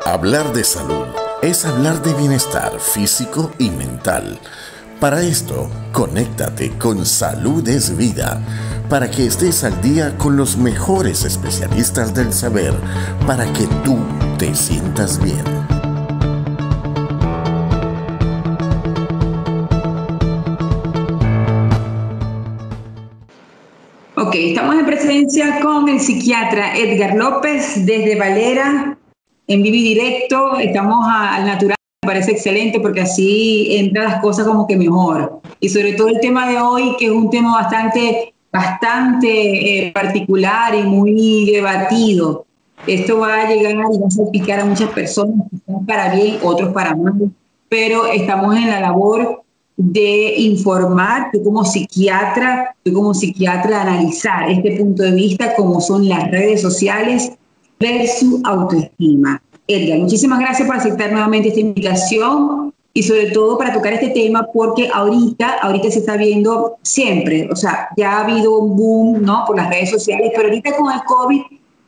Hablar de salud es hablar de bienestar físico y mental. Para esto, conéctate con Salud es Vida, para que estés al día con los mejores especialistas del saber, para que tú te sientas bien. Ok, estamos en presencia con el psiquiatra Edgar López desde Valera, en vivo y directo. Estamos al natural, me parece excelente porque así entran las cosas como que mejor. Y sobre todo el tema de hoy, que es un tema bastante particular y muy debatido. Esto va a llegar y va a salpicar a muchas personas, quizás para bien, otros para mal, pero estamos en la labor de informar, tú como psiquiatra, analizar este punto de vista, como son las redes sociales versus autoestima. Edgar, muchísimas gracias por aceptar nuevamente esta invitación y sobre todo para tocar este tema porque ahorita se está viendo siempre, o sea, ya ha habido un boom, ¿no?, por las redes sociales, pero ahorita con el COVID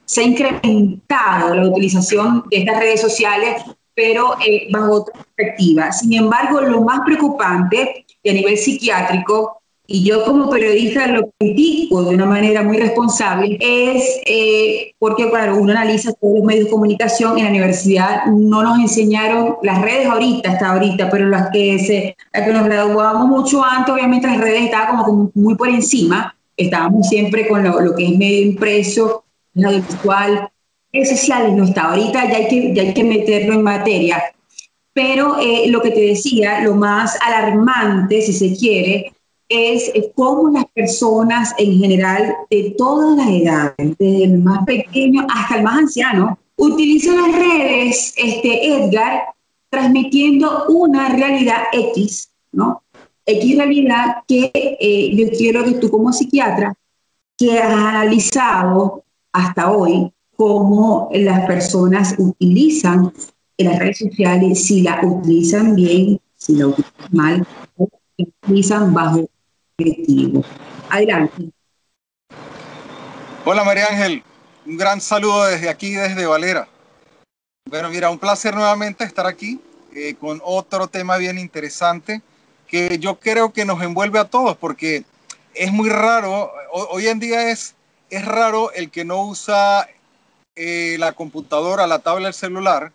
se ha incrementado la utilización de estas redes sociales, pero bajo otra perspectiva. Sin embargo, lo más preocupante y a nivel psiquiátrico, y yo como periodista lo critico de una manera muy responsable, es porque claro, uno analiza todos los medios de comunicación. En la universidad no nos enseñaron las redes hasta ahorita, pero las que nos graduábamos mucho antes, obviamente las redes estaban como muy por encima, estábamos siempre con lo que es medio impreso, lo audiovisual, redes sociales no está, ahorita ya hay que meterlo en materia. Pero lo que te decía, lo más alarmante, si se quiere, es cómo las personas en general, de todas las edades, desde el más pequeño hasta el más anciano, utilizan las redes, Edgar, transmitiendo una realidad X, ¿no? X realidad que yo quiero que tú como psiquiatra, que has analizado hasta hoy cómo las personas utilizan las redes sociales, si la utilizan bien, si la utilizan mal, o la utilizan bajo objetivo. Adelante. Hola María Ángel, un gran saludo desde aquí, desde Valera. Bueno, mira, un placer nuevamente estar aquí con otro tema bien interesante que yo creo que nos envuelve a todos porque es muy raro, hoy en día es raro el que no usa la computadora, la tablet, el celular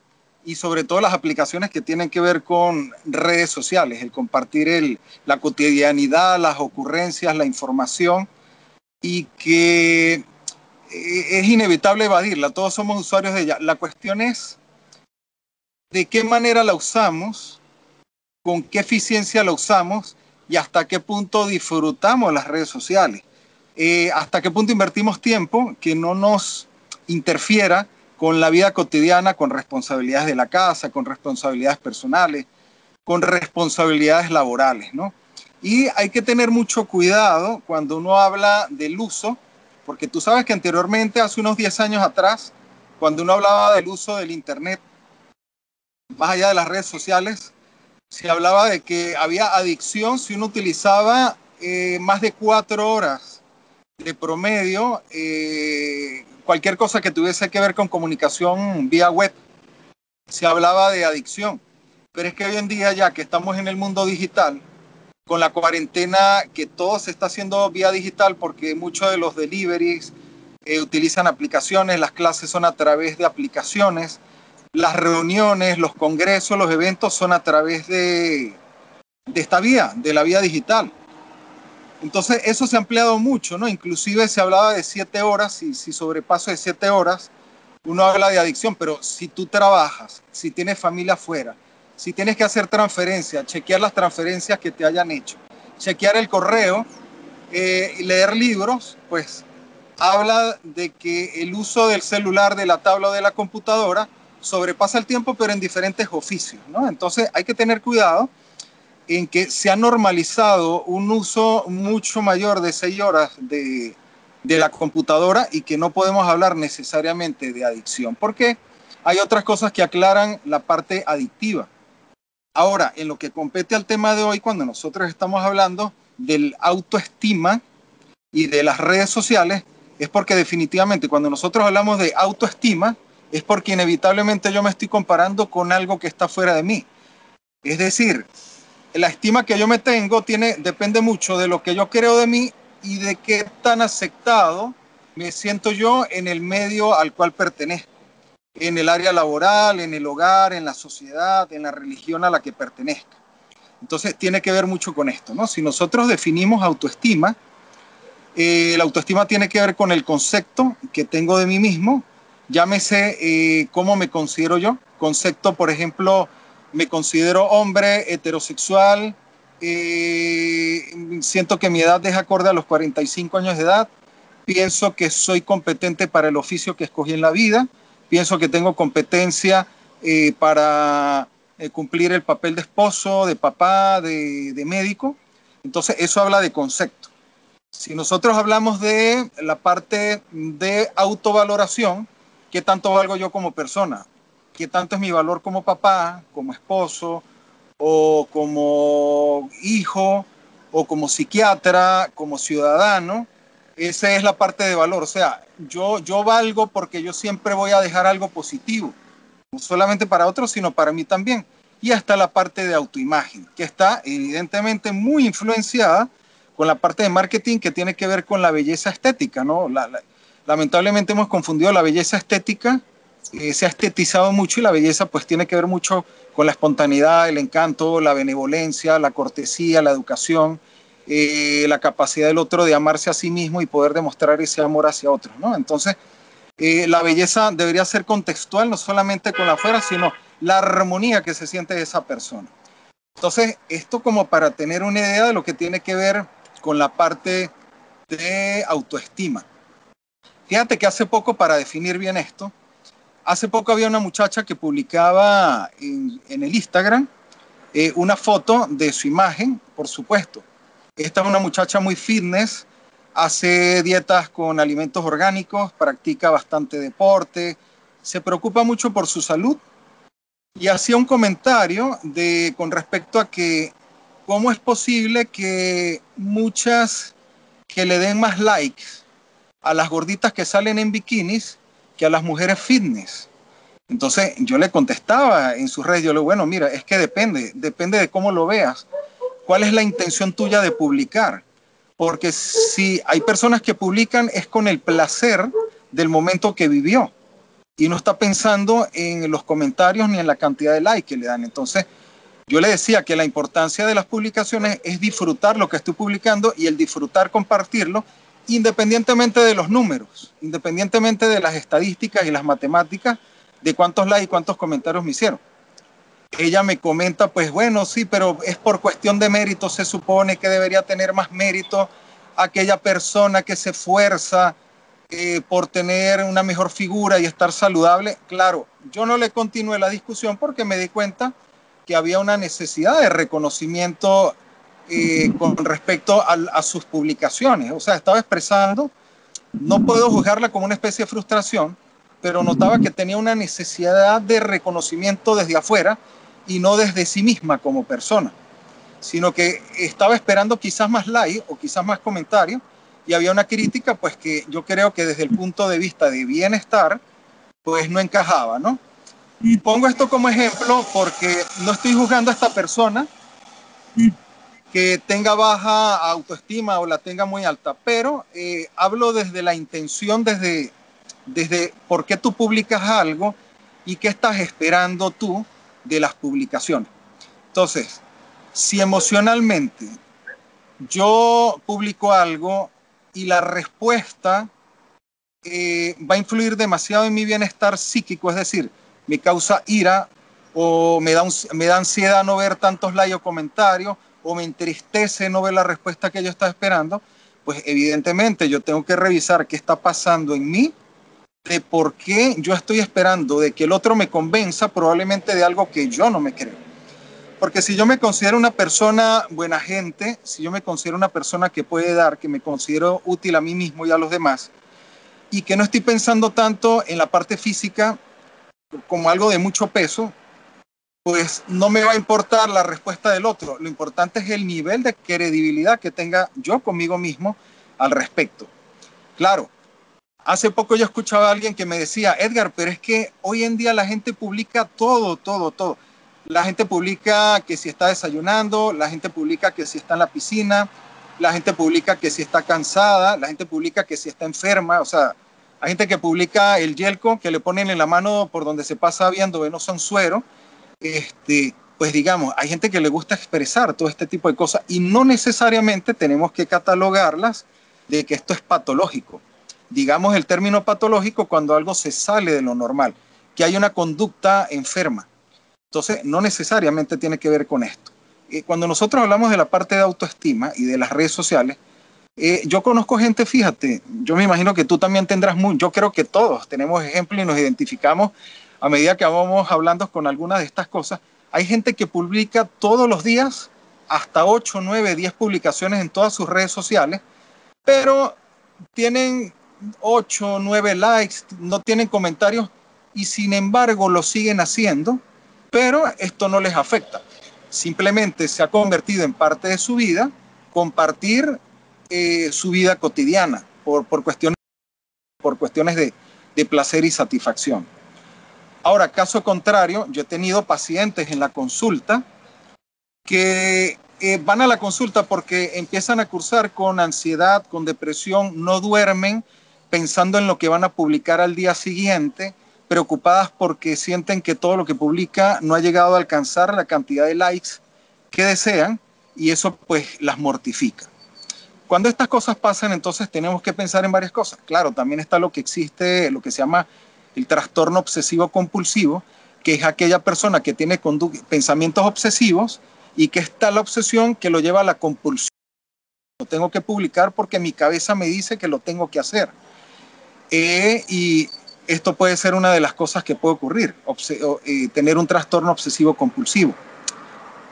y sobre todo las aplicaciones que tienen que ver con redes sociales, el compartir la cotidianidad, las ocurrencias, la información y que es inevitable evadirla, todos somos usuarios de ella. La cuestión es de qué manera la usamos, con qué eficiencia la usamos y hasta qué punto disfrutamos las redes sociales. Hasta qué punto invertimos tiempo que no nos interfiera con la vida cotidiana, con responsabilidades de la casa, con responsabilidades personales, con responsabilidades laborales, ¿no? Y hay que tener mucho cuidado cuando uno habla del uso, porque tú sabes que anteriormente, hace unos 10 años atrás, cuando uno hablaba del uso del Internet, más allá de las redes sociales, se hablaba de que había adicción si uno utilizaba más de 4 horas de promedio, cualquier cosa que tuviese que ver con comunicación vía web, se hablaba de adicción. Pero es que hoy en día, ya que estamos en el mundo digital, con la cuarentena, que todo se está haciendo vía digital porque muchos de los deliveries utilizan aplicaciones, las clases son a través de aplicaciones, las reuniones, los congresos, los eventos son a través de esta vía, de la vía digital. Entonces eso se ha ampliado mucho, ¿no? Inclusive se hablaba de 7 horas y si sobrepaso de 7 horas uno habla de adicción, pero si tú trabajas, si tienes familia afuera, si tienes que hacer transferencias, chequear las transferencias que te hayan hecho, chequear el correo y leer libros, pues habla de que el uso del celular, de la tabla o de la computadora sobrepasa el tiempo, pero en diferentes oficios, ¿no? Entonces hay que tener cuidado en que se ha normalizado un uso mucho mayor de 6 horas de la computadora y que no podemos hablar necesariamente de adicción, porque hay otras cosas que aclaran la parte adictiva. Ahora, en lo que compete al tema de hoy, cuando nosotros estamos hablando del autoestima y de las redes sociales, es porque definitivamente cuando nosotros hablamos de autoestima, es porque inevitablemente yo me estoy comparando con algo que está fuera de mí. Es decir, la estima que yo me tengo depende mucho de lo que yo creo de mí y de qué tan aceptado me siento yo en el medio al cual pertenezco, en el área laboral, en el hogar, en la sociedad, en la religión a la que pertenezca. Entonces tiene que ver mucho con esto, ¿no? Si nosotros definimos autoestima, la autoestima tiene que ver con el concepto que tengo de mí mismo, llámese cómo me considero yo. Concepto, por ejemplo, me considero hombre heterosexual, siento que mi edad es acorde a los 45 años de edad, pienso que soy competente para el oficio que escogí en la vida, pienso que tengo competencia para cumplir el papel de esposo, de papá, de médico. Entonces eso habla de concepto. Si nosotros hablamos de la parte de autovaloración, ¿qué tanto valgo yo como persona? ¿Qué tanto es mi valor como papá, como esposo, o como hijo, o como psiquiatra, como ciudadano? Esa es la parte de valor. O sea, yo valgo porque yo siempre voy a dejar algo positivo, no solamente para otros, sino para mí también. Y hasta la parte de autoimagen, que está evidentemente muy influenciada con la parte de marketing que tiene que ver con la belleza estética, ¿no? Lamentablemente hemos confundido la belleza estética, se ha estetizado mucho y la belleza pues tiene que ver mucho con la espontaneidad, el encanto, la benevolencia, la cortesía, la educación, la capacidad del otro de amarse a sí mismo y poder demostrar ese amor hacia otros, ¿no? Entonces, la belleza debería ser contextual, no solamente con la afuera, sino la armonía que se siente de esa persona. Entonces, esto como para tener una idea de lo que tiene que ver con la parte de autoestima. Fíjate que hace poco, para definir bien esto, hace poco había una muchacha que publicaba en el Instagram una foto de su imagen, por supuesto. Esta es una muchacha muy fitness, hace dietas con alimentos orgánicos, practica bastante deporte, se preocupa mucho por su salud y hacía un comentario con respecto a que cómo es posible que muchas que le den más likes a las gorditas que salen en bikinis que a las mujeres fitness. Entonces yo le contestaba en sus redes, yo le digo, bueno, mira, es que depende de cómo lo veas. ¿Cuál es la intención tuya de publicar? Porque si hay personas que publican es con el placer del momento que vivió y no está pensando en los comentarios ni en la cantidad de likes que le dan. Entonces yo le decía que la importancia de las publicaciones es disfrutar lo que estoy publicando y el disfrutar compartirlo independientemente de los números, independientemente de las estadísticas y las matemáticas de cuántos likes y cuántos comentarios me hicieron. Ella me comenta, pues bueno, sí, pero es por cuestión de mérito, se supone que debería tener más mérito aquella persona que se esfuerza por tener una mejor figura y estar saludable. Claro, yo no le continué la discusión porque me di cuenta que había una necesidad de reconocimiento con respecto a sus publicaciones. O sea, estaba expresando, no puedo juzgarla como una especie de frustración, pero notaba que tenía una necesidad de reconocimiento desde afuera y no desde sí misma como persona, sino que estaba esperando quizás más like o quizás más comentarios y había una crítica pues que yo creo que desde el punto de vista de bienestar pues no encajaba, ¿no? Y pongo esto como ejemplo porque no estoy juzgando a esta persona que tenga baja autoestima o la tenga muy alta, pero hablo desde la intención, desde por qué tú publicas algo y qué estás esperando tú de las publicaciones. Entonces, si emocionalmente yo publico algo y la respuesta va a influir demasiado en mi bienestar psíquico, es decir, me causa ira o me da ansiedad no ver tantos likes o comentarios o me entristece no ver la respuesta que yo estaba esperando, pues evidentemente yo tengo que revisar qué está pasando en mí, de por qué yo estoy esperando de que el otro me convenza probablemente de algo que yo no me creo. Porque si yo me considero una persona buena gente, si yo me considero una persona que puede dar, que me considero útil a mí mismo y a los demás, y que no estoy pensando tanto en la parte física como algo de mucho peso, pues no me va a importar la respuesta del otro. Lo importante es el nivel de credibilidad que tenga yo conmigo mismo al respecto. Claro, Hace poco yo escuchaba a alguien que me decía, Edgar, pero es que hoy en día la gente publica todo, todo, todo. La gente publica que si está desayunando, la gente publica que si está en la piscina, la gente publica que si está cansada, la gente publica que si está enferma. O sea, hay gente que publica el yelco que le ponen en la mano por donde se pasa viendo venoso en suero. Pues digamos, hay gente que le gusta expresar todo este tipo de cosas y no necesariamente tenemos que catalogarlas de que esto es patológico. Digamos el término patológico cuando algo se sale de lo normal, que hay una conducta enferma. Entonces, no necesariamente tiene que ver con esto. Cuando nosotros hablamos de la parte de autoestima y de las redes sociales, yo conozco gente, fíjate, yo me imagino que tú también tendrás yo creo que todos tenemos ejemplos y nos identificamos a medida que vamos hablando con algunas de estas cosas. Hay gente que publica todos los días hasta 8, 9, 10 publicaciones en todas sus redes sociales, pero tienen 8, 9 likes, no tienen comentarios y sin embargo lo siguen haciendo, pero esto no les afecta. Simplemente se ha convertido en parte de su vida compartir su vida cotidiana por cuestiones de placer y satisfacción. Ahora, caso contrario, yo he tenido pacientes en la consulta que van a la consulta porque empiezan a cursar con ansiedad, con depresión, no duermen pensando en lo que van a publicar al día siguiente, preocupadas porque sienten que todo lo que publica no ha llegado a alcanzar la cantidad de likes que desean y eso pues las mortifica. Cuando estas cosas pasan, entonces tenemos que pensar en varias cosas. Claro, también está lo que existe, lo que se llama el trastorno obsesivo compulsivo, que es aquella persona que tiene pensamientos obsesivos y que está la obsesión que lo lleva a la compulsión. Lo tengo que publicar porque mi cabeza me dice que lo tengo que hacer. Y esto puede ser una de las cosas que puede ocurrir, tener un trastorno obsesivo compulsivo.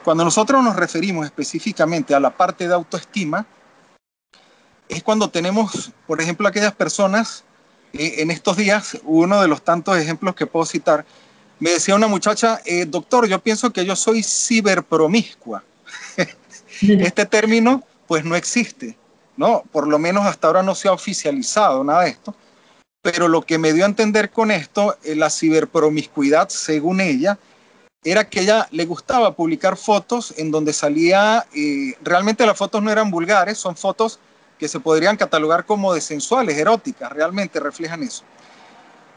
Cuando nosotros nos referimos específicamente a la parte de autoestima, es cuando tenemos, por ejemplo, aquellas personas, en estos días, uno de los tantos ejemplos que puedo citar, me decía una muchacha, doctor, yo pienso que yo soy ciberpromiscua. Este término, pues no existe, ¿no? Por lo menos hasta ahora no se ha oficializado nada de esto, pero lo que me dio a entender con esto, la ciberpromiscuidad, según ella, era que ella le gustaba publicar fotos en donde salía, realmente las fotos no eran vulgares, son fotos que se podrían catalogar como de sensuales, eróticas, realmente reflejan eso.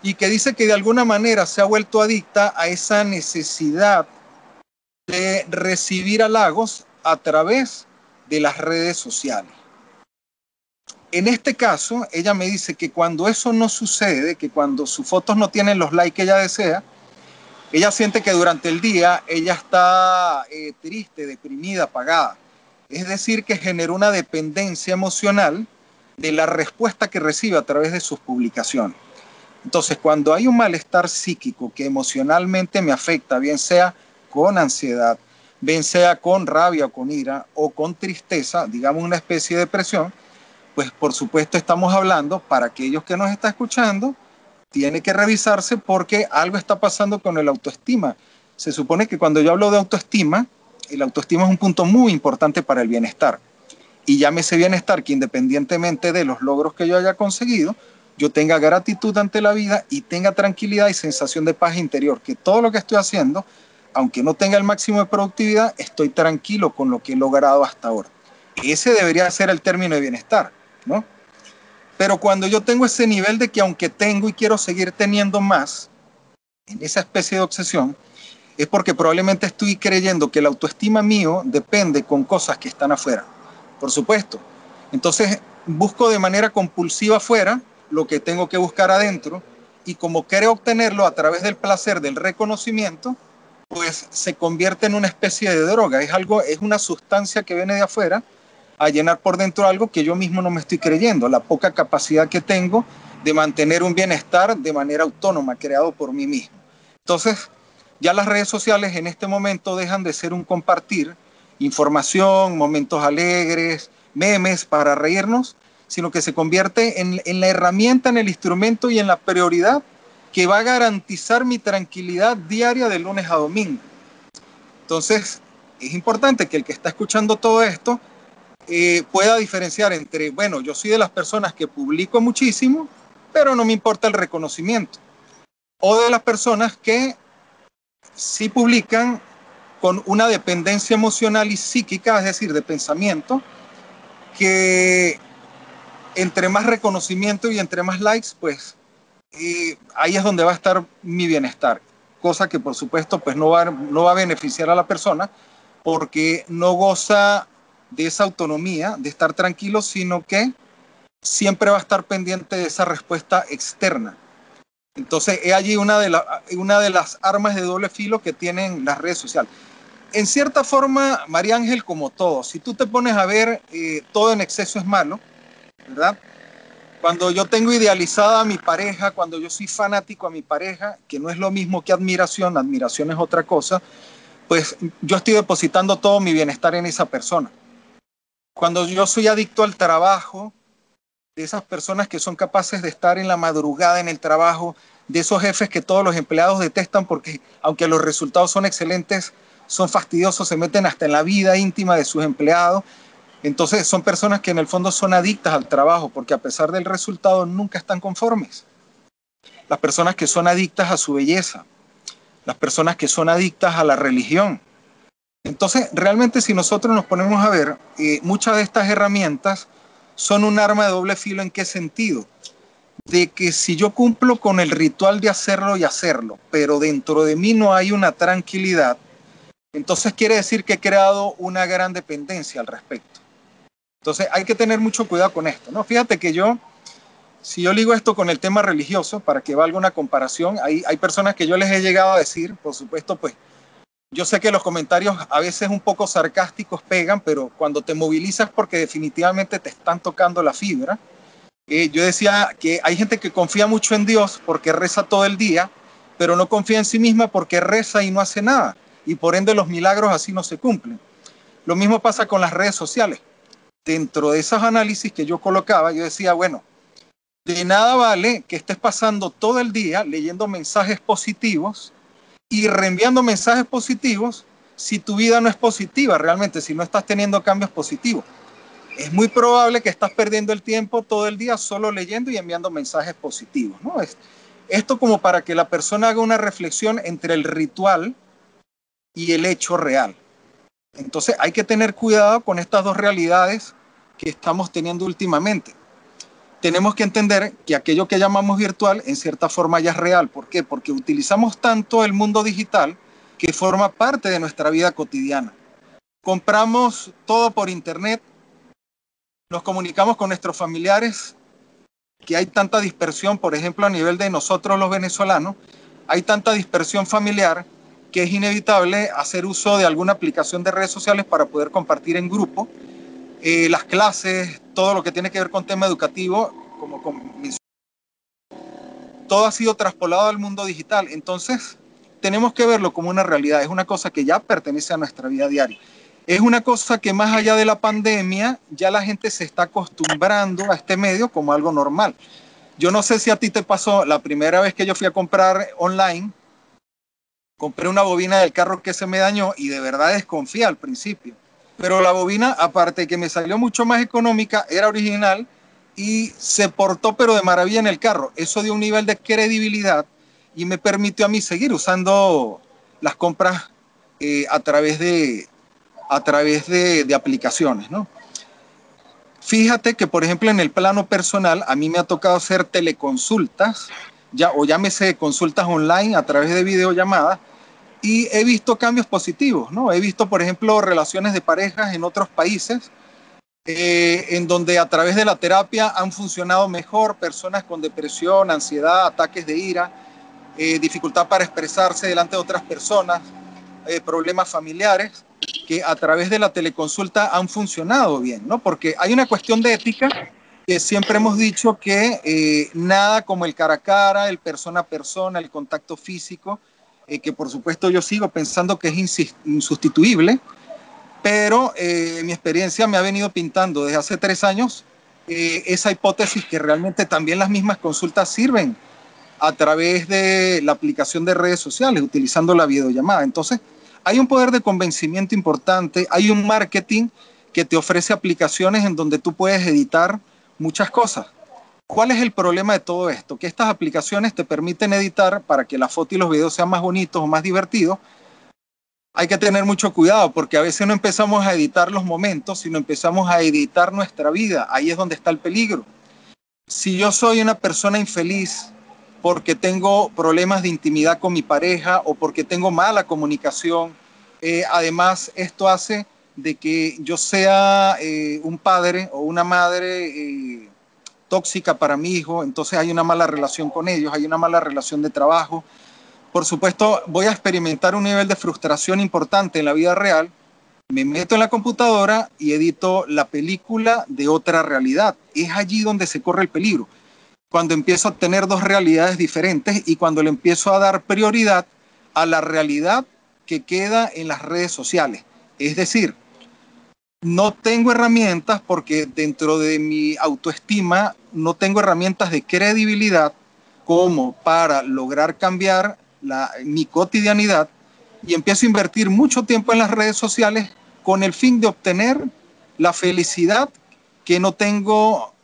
Y que dice que de alguna manera se ha vuelto adicta a esa necesidad de recibir halagos a través de las redes sociales. En este caso, ella me dice que cuando eso no sucede, que cuando sus fotos no tienen los likes que ella desea, ella siente que durante el día ella está triste, deprimida, apagada. Es decir, que generó una dependencia emocional de la respuesta que recibe a través de sus publicaciones. Entonces, cuando hay un malestar psíquico que emocionalmente me afecta, bien sea con ansiedad, bien sea con rabia o con ira o con tristeza, digamos una especie de depresión, pues por supuesto estamos hablando, para aquellos que nos están escuchando, tiene que revisarse porque algo está pasando con el autoestima. Se supone que cuando yo hablo de autoestima, el autoestima es un punto muy importante para el bienestar. Y llámese bienestar que independientemente de los logros que yo haya conseguido, yo tenga gratitud ante la vida y tenga tranquilidad y sensación de paz interior, que todo lo que estoy haciendo, aunque no tenga el máximo de productividad, estoy tranquilo con lo que he logrado hasta ahora. Ese debería ser el término de bienestar, ¿no? Pero cuando yo tengo ese nivel de que aunque tengo y quiero seguir teniendo más, en esa especie de obsesión, es porque probablemente estoy creyendo que la autoestima mío depende con cosas que están afuera. Por supuesto. Entonces busco de manera compulsiva afuera lo que tengo que buscar adentro y como quiero obtenerlo a través del placer, del reconocimiento, pues se convierte en una especie de droga. Es una sustancia que viene de afuera a llenar por dentro algo que yo mismo no me estoy creyendo, la poca capacidad que tengo de mantener un bienestar de manera autónoma, creado por mí mismo. Entonces, ya las redes sociales en este momento dejan de ser un compartir información, momentos alegres, memes para reírnos, sino que se convierte en la herramienta, en el instrumento y en la prioridad que va a garantizar mi tranquilidad diaria de lunes a domingo. Entonces, es importante que el que está escuchando todo esto pueda diferenciar entre, bueno, yo soy de las personas que publico muchísimo pero no me importa el reconocimiento. O de las personas que sí publican con una dependencia emocional y psíquica, es decir, de pensamiento, que entre más reconocimiento y entre más likes, pues ahí es donde va a estar mi bienestar. Cosa que por supuesto pues no va a beneficiar a la persona porque no goza de esa autonomía, de estar tranquilo, sino que siempre va a estar pendiente de esa respuesta externa. Entonces, es allí una de las armas de doble filo que tienen las redes sociales. En cierta forma, María Ángel, como todo, si tú te pones a ver, todo en exceso es malo, ¿verdad? Cuando yo tengo idealizada a mi pareja, cuando yo soy fanático a mi pareja, que no es lo mismo que admiración, admiración es otra cosa, pues yo estoy depositando todo mi bienestar en esa persona. Cuando yo soy adicto al trabajo, de esas personas que son capaces de estar en la madrugada en el trabajo, de esos jefes que todos los empleados detestan porque aunque los resultados son excelentes, son fastidiosos, se meten hasta en la vida íntima de sus empleados. Entonces son personas que en el fondo son adictas al trabajo porque a pesar del resultado nunca están conformes. Las personas que son adictas a su belleza, las personas que son adictas a la religión. Entonces realmente si nosotros nos ponemos a ver, muchas de estas herramientas son un arma de doble filo. ¿En qué sentido? De que si yo cumplo con el ritual de hacerlo y hacerlo, pero dentro de mí no hay una tranquilidad, entonces quiere decir que he creado una gran dependencia al respecto. Entonces hay que tener mucho cuidado con esto, ¿no? Fíjate que si yo ligo esto con el tema religioso, para que valga una comparación, hay personas que yo les he llegado a decir, por supuesto, pues yo sé que los comentarios a veces un poco sarcásticos pegan, pero cuando te movilizas porque definitivamente te están tocando la fibra. Yo decía que hay gente que confía mucho en Dios porque reza todo el día, pero no confía en sí misma porque reza y no hace nada. Y por ende los milagros así no se cumplen. Lo mismo pasa con las redes sociales. Dentro de esos análisis que yo colocaba, yo decía, bueno, de nada vale que estés pasando todo el día leyendo mensajes positivos y reenviando mensajes positivos si tu vida no es positiva realmente, si no estás teniendo cambios positivos. Es muy probable que estás perdiendo el tiempo todo el día solo leyendo y enviando mensajes positivos, ¿no? Esto como para que la persona haga una reflexión entre el ritual y el hecho real. Entonces hay que tener cuidado con estas dos realidades que estamos teniendo últimamente. Tenemos que entender que aquello que llamamos virtual en cierta forma ya es real. ¿Por qué? Porque utilizamos tanto el mundo digital que forma parte de nuestra vida cotidiana. Compramos todo por internet, nos comunicamos con nuestros familiares, que hay tanta dispersión, por ejemplo, a nivel de nosotros los venezolanos, hay tanta dispersión familiar que es inevitable hacer uso de alguna aplicación de redes sociales para poder compartir en grupo las clases, todo lo que tiene que ver con tema educativo, todo ha sido traspolado al mundo digital. Entonces, tenemos que verlo como una realidad, es una cosa que ya pertenece a nuestra vida diaria. Es una cosa que más allá de la pandemia, ya la gente se está acostumbrando a este medio como algo normal. Yo no sé si a ti te pasó la primera vez que yo fui a comprar online, compré una bobina del carro que se me dañó y de verdad desconfié al principio. Pero la bobina, aparte de que me salió mucho más económica, era original y se portó pero de maravilla en el carro. Eso dio un nivel de credibilidad y me permitió a mí seguir usando las compras a través de aplicaciones, ¿no? Fíjate que, por ejemplo, en el plano personal, a mí me ha tocado hacer teleconsultas, o llámese consultas online a través de videollamadas, y he visto cambios positivos, ¿no? He visto, por ejemplo, relaciones de parejas en otros países, en donde a través de la terapia han funcionado mejor personas con depresión, ansiedad, ataques de ira, dificultad para expresarse delante de otras personas, problemas familiares, que a través de la teleconsulta han funcionado bien, ¿no? Porque hay una cuestión de ética que siempre hemos dicho que nada como el cara a cara, el persona a persona, el contacto físico, que por supuesto yo sigo pensando que es insustituible, pero mi experiencia me ha venido pintando desde hace 3 años esa hipótesis que realmente también las mismas consultas sirven a través de la aplicación de redes sociales, utilizando la videollamada. Entonces, hay un poder de convencimiento importante, hay un marketing que te ofrece aplicaciones en donde tú puedes editar muchas cosas. ¿Cuál es el problema de todo esto? Que estas aplicaciones te permiten editar para que la foto y los videos sean más bonitos o más divertidos. Hay que tener mucho cuidado porque a veces no empezamos a editar los momentos, sino empezamos a editar nuestra vida. Ahí es donde está el peligro. Si yo soy una persona infeliz porque tengo problemas de intimidad con mi pareja o porque tengo mala comunicación, además esto hace de que yo sea un padre o una madre tóxica para mi hijo, entonces hay una mala relación con ellos, hay una mala relación de trabajo. Por supuesto, voy a experimentar un nivel de frustración importante en la vida real. Me meto en la computadora y edito la película de otra realidad. Es allí donde se corre el peligro. Cuando empiezo a tener dos realidades diferentes y cuando le empiezo a dar prioridad a la realidad que queda en las redes sociales. Es decir, no tengo herramientas porque dentro de mi autoestima no tengo herramientas de credibilidad como para lograr cambiar mi cotidianidad y empiezo a invertir mucho tiempo en las redes sociales con el fin de obtener la felicidad que no tengo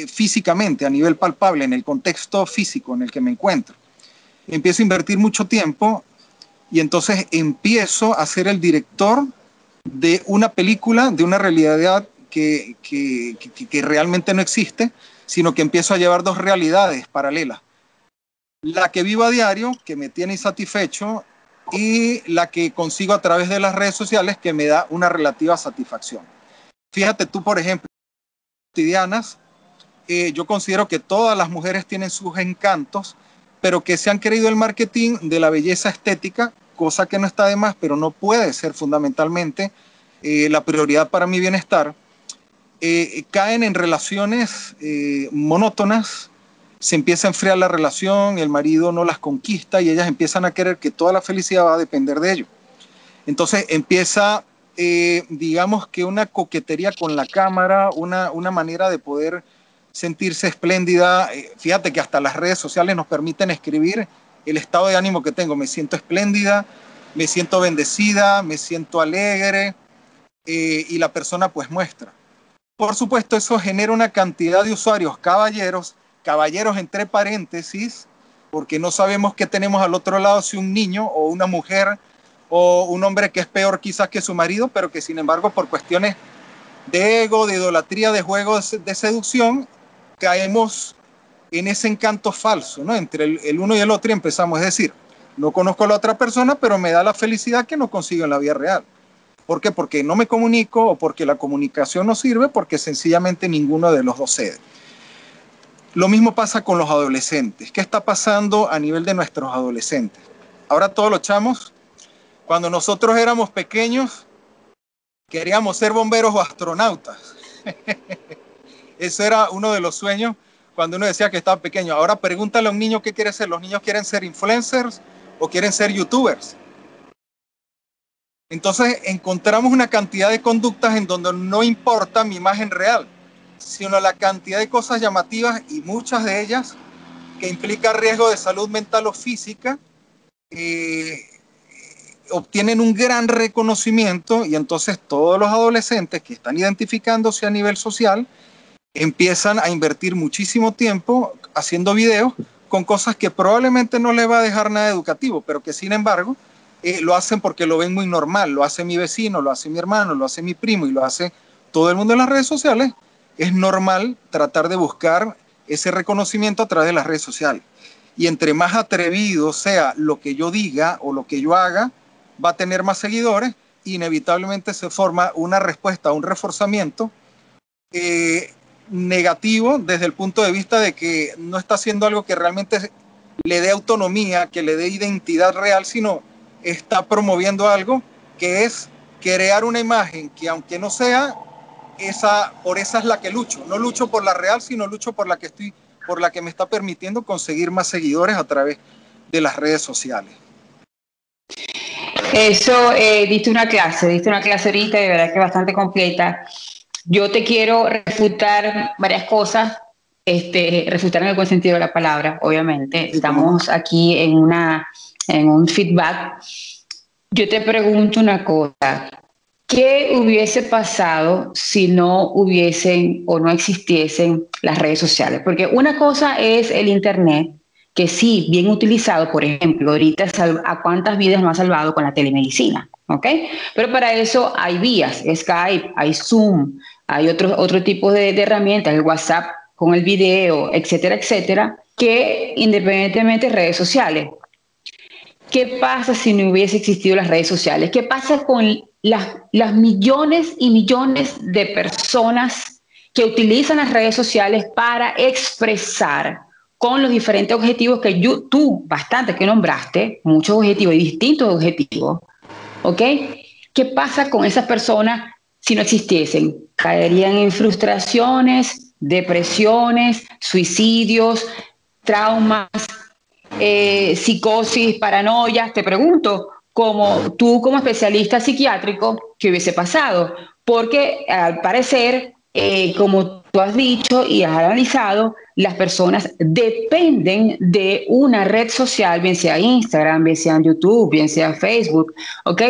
físicamente, a nivel palpable, en el contexto físico en el que me encuentro. Empiezo a invertir mucho tiempo y entonces empiezo a ser el director de una película, de una realidad que realmente no existe, sino que empiezo a llevar dos realidades paralelas. La que vivo a diario, que me tiene insatisfecho, y la que consigo a través de las redes sociales, que me da una relativa satisfacción. Fíjate tú, por ejemplo, cotidianas, yo considero que todas las mujeres tienen sus encantos, pero que se han creído el marketing de la belleza estética, cosa que no está de más, pero no puede ser fundamentalmente la prioridad para mi bienestar. Caen en relaciones monótonas, se empieza a enfriar la relación, el marido no las conquista y ellas empiezan a querer que toda la felicidad va a depender de ello. Entonces empieza, digamos que una coquetería con la cámara, una manera de poder sentirse espléndida. Fíjate que hasta las redes sociales nos permiten escribir el estado de ánimo que tengo. Me siento espléndida, me siento bendecida, me siento alegre y la persona pues muestra. Por supuesto, eso genera una cantidad de usuarios, caballeros entre paréntesis, porque no sabemos qué tenemos al otro lado, si un niño o una mujer o un hombre que es peor quizás que su marido, pero que sin embargo por cuestiones de ego, de idolatría, de juegos de seducción, caemos en ese encanto falso, ¿no? Entre el uno y el otro y empezamos, es decir, no conozco a la otra persona, pero me da la felicidad que no consigo en la vida real. ¿Por qué? Porque no me comunico o porque la comunicación no sirve, porque sencillamente ninguno de los dos cede. Lo mismo pasa con los adolescentes. ¿Qué está pasando a nivel de nuestros adolescentes? Ahora todos los chamos, cuando nosotros éramos pequeños, queríamos ser bomberos o astronautas. Ese era uno de los sueños cuando uno decía que estaba pequeño. Ahora pregúntale a un niño qué quiere ser. ¿Los niños quieren ser influencers o quieren ser youtubers? Entonces encontramos una cantidad de conductas en donde no importa mi imagen real, sino la cantidad de cosas llamativas y muchas de ellas que implican riesgo de salud mental o física, obtienen un gran reconocimiento y entonces todos los adolescentes que están identificándose a nivel social empiezan a invertir muchísimo tiempo haciendo videos con cosas que probablemente no les va a dejar nada educativo, pero que sin embargo lo hacen porque lo ven muy normal, lo hace mi vecino, lo hace mi hermano, lo hace mi primo y lo hace todo el mundo en las redes sociales. Es normal tratar de buscar ese reconocimiento a través de las redes sociales. Y entre más atrevido sea lo que yo diga o lo que yo haga, va a tener más seguidores. Inevitablemente se forma una respuesta, un reforzamiento negativo desde el punto de vista de que no está haciendo algo que realmente le dé autonomía, que le dé identidad real, sino está promoviendo algo que es crear una imagen que aunque no sea esa, por esa es la que lucho. No lucho por la real, sino lucho por la que me está permitiendo conseguir más seguidores a través de las redes sociales. Eso, diste una clase ahorita, de verdad que bastante completa. Yo te quiero refutar varias cosas, refutar en el buen sentido de la palabra, obviamente. Sí, ¿cómo no? Estamos aquí en un feedback. Yo te pregunto una cosa. ¿Qué hubiese pasado si no hubiesen o no existiesen las redes sociales? Porque una cosa es el Internet, que sí, bien utilizado, por ejemplo, ahorita a cuántas vidas nos ha salvado con la telemedicina, ¿ok? Pero para eso hay vías, Skype, hay Zoom, hay otro tipo de herramientas, el WhatsApp con el video, etcétera, etcétera, que independientemente de redes sociales. ¿Qué pasa si no hubiese existido las redes sociales? ¿Qué pasa con las millones y millones de personas que utilizan las redes sociales para expresar con los diferentes objetivos que tú, bastante que nombraste, muchos objetivos y distintos objetivos, ¿ok? ¿Qué pasa con esas personas si no existiesen? Caerían en frustraciones, depresiones, suicidios, traumas, psicosis, paranoia. Te pregunto, como tú como especialista psiquiátrico, ¿qué hubiese pasado? Porque al parecer, como tú has dicho y has analizado, las personas dependen de una red social, bien sea Instagram, bien sea YouTube, bien sea Facebook, ¿ok?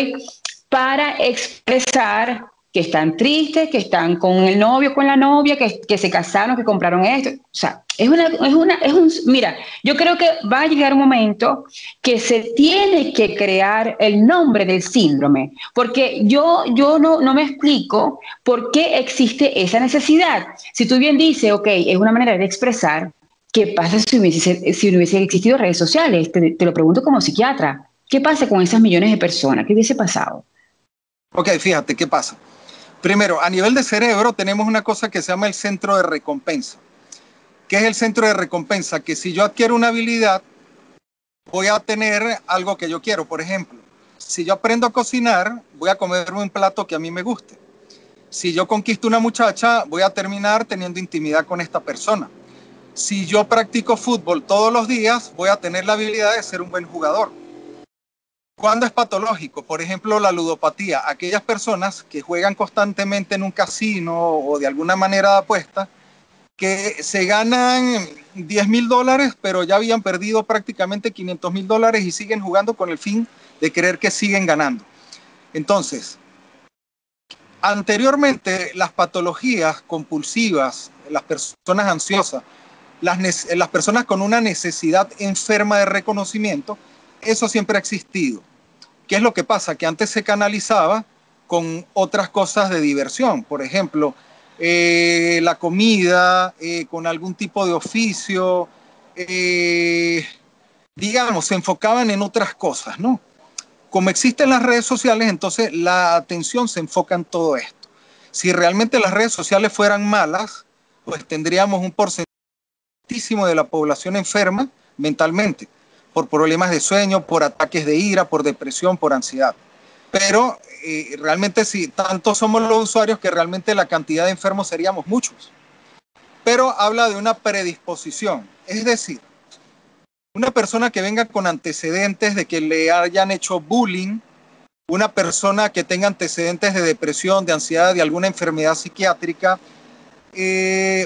Para expresar que están tristes, que están con el novio, con la novia, que se casaron, que compraron esto. O sea, mira, yo creo que va a llegar un momento que se tiene que crear el nombre del síndrome, porque yo no me explico por qué existe esa necesidad. Si tú bien dices, ok, es una manera de expresar, ¿qué pasa si no hubiesen existido redes sociales? Te lo pregunto como psiquiatra. ¿Qué pasa con esas millones de personas? ¿Qué hubiese pasado? Ok, fíjate, ¿qué pasa? Primero, a nivel de cerebro tenemos una cosa que se llama el centro de recompensa. ¿Qué es el centro de recompensa? Que si yo adquiero una habilidad, voy a tener algo que yo quiero. Por ejemplo, si yo aprendo a cocinar, voy a comerme un plato que a mí me guste. Si yo conquisto una muchacha, voy a terminar teniendo intimidad con esta persona. Si yo practico fútbol todos los días, voy a tener la habilidad de ser un buen jugador. ¿Cuándo es patológico? Por ejemplo, la ludopatía. Aquellas personas que juegan constantemente en un casino o de alguna manera de apuesta, que se ganan $10,000, pero ya habían perdido prácticamente $500,000 y siguen jugando con el fin de creer que siguen ganando. Entonces, anteriormente las patologías compulsivas, las personas ansiosas, las personas con una necesidad enferma de reconocimiento, eso siempre ha existido. ¿Qué es lo que pasa? Que antes se canalizaba con otras cosas de diversión, por ejemplo, la comida, con algún tipo de oficio, digamos, se enfocaban en otras cosas, ¿no? Como existen las redes sociales, entonces la atención se enfoca en todo esto. Si realmente las redes sociales fueran malas, pues tendríamos un porcentaje de la población enferma mentalmente, por problemas de sueño, por ataques de ira, por depresión, por ansiedad. Pero realmente sí, tantos somos los usuarios que realmente la cantidad de enfermos seríamos muchos. Pero habla de una predisposición, es decir, una persona que venga con antecedentes de que le hayan hecho bullying, una persona que tenga antecedentes de depresión, de ansiedad, de alguna enfermedad psiquiátrica,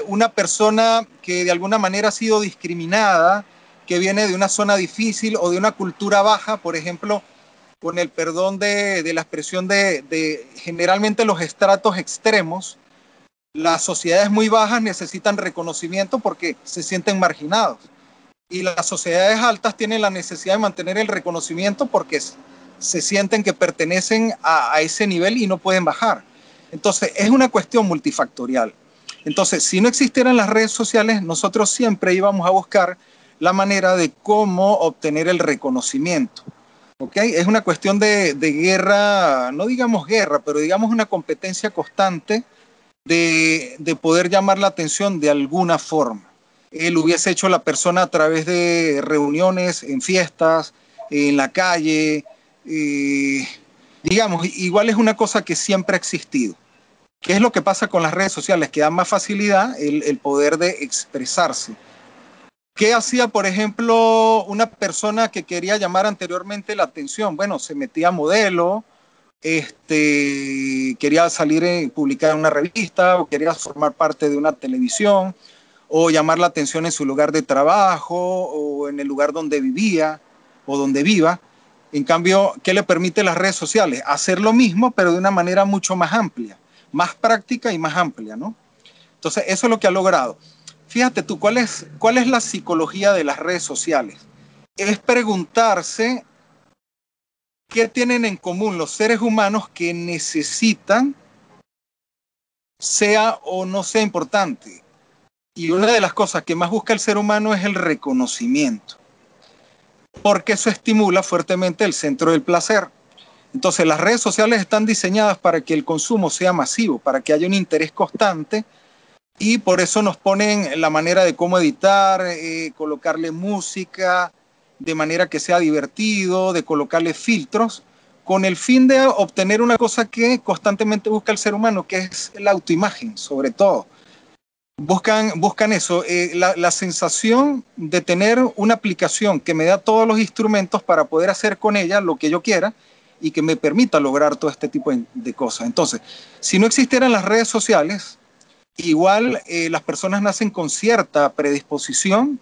una persona que de alguna manera ha sido discriminada, que viene de una zona difícil o de una cultura baja, por ejemplo, con el perdón de la expresión de generalmente los estratos extremos, las sociedades muy bajas necesitan reconocimiento porque se sienten marginados. Y las sociedades altas tienen la necesidad de mantener el reconocimiento porque se sienten que pertenecen a ese nivel y no pueden bajar. Entonces, es una cuestión multifactorial. Entonces, si no existieran las redes sociales, nosotros siempre íbamos a buscar la manera de cómo obtener el reconocimiento. ¿Okay? Es una cuestión de guerra, no digamos guerra, pero digamos una competencia constante de poder llamar la atención de alguna forma. Lo hubiese hecho la persona a través de reuniones, en fiestas, en la calle. Digamos, igual es una cosa que siempre ha existido. ¿Qué es lo que pasa con las redes sociales? Que dan más facilidad el poder de expresarse. ¿Qué hacía, por ejemplo, una persona que quería llamar anteriormente la atención? Bueno, se metía a modelo, quería salir publicar en una revista o quería formar parte de una televisión o llamar la atención en su lugar de trabajo o en el lugar donde vivía o donde viva. En cambio, ¿qué le permite las redes sociales? Hacer lo mismo, pero de una manera mucho más amplia, más práctica y más amplia, ¿no? Entonces, eso es lo que ha logrado. Fíjate tú, ¿cuál es la psicología de las redes sociales? Es preguntarse qué tienen en común los seres humanos que necesitan, sea o no sea importante. Y una de las cosas que más busca el ser humano es el reconocimiento, porque eso estimula fuertemente el centro del placer. Entonces, las redes sociales están diseñadas para que el consumo sea masivo, para que haya un interés constante, y por eso nos ponen la manera de cómo editar, colocarle música, de manera que sea divertido, de colocarle filtros, con el fin de obtener una cosa que constantemente busca el ser humano, que es la autoimagen, sobre todo. Buscan eso, la sensación de tener una aplicación que me da todos los instrumentos para poder hacer con ella lo que yo quiera y que me permita lograr todo este tipo de cosas. Entonces, si no existieran las redes sociales, igual las personas nacen con cierta predisposición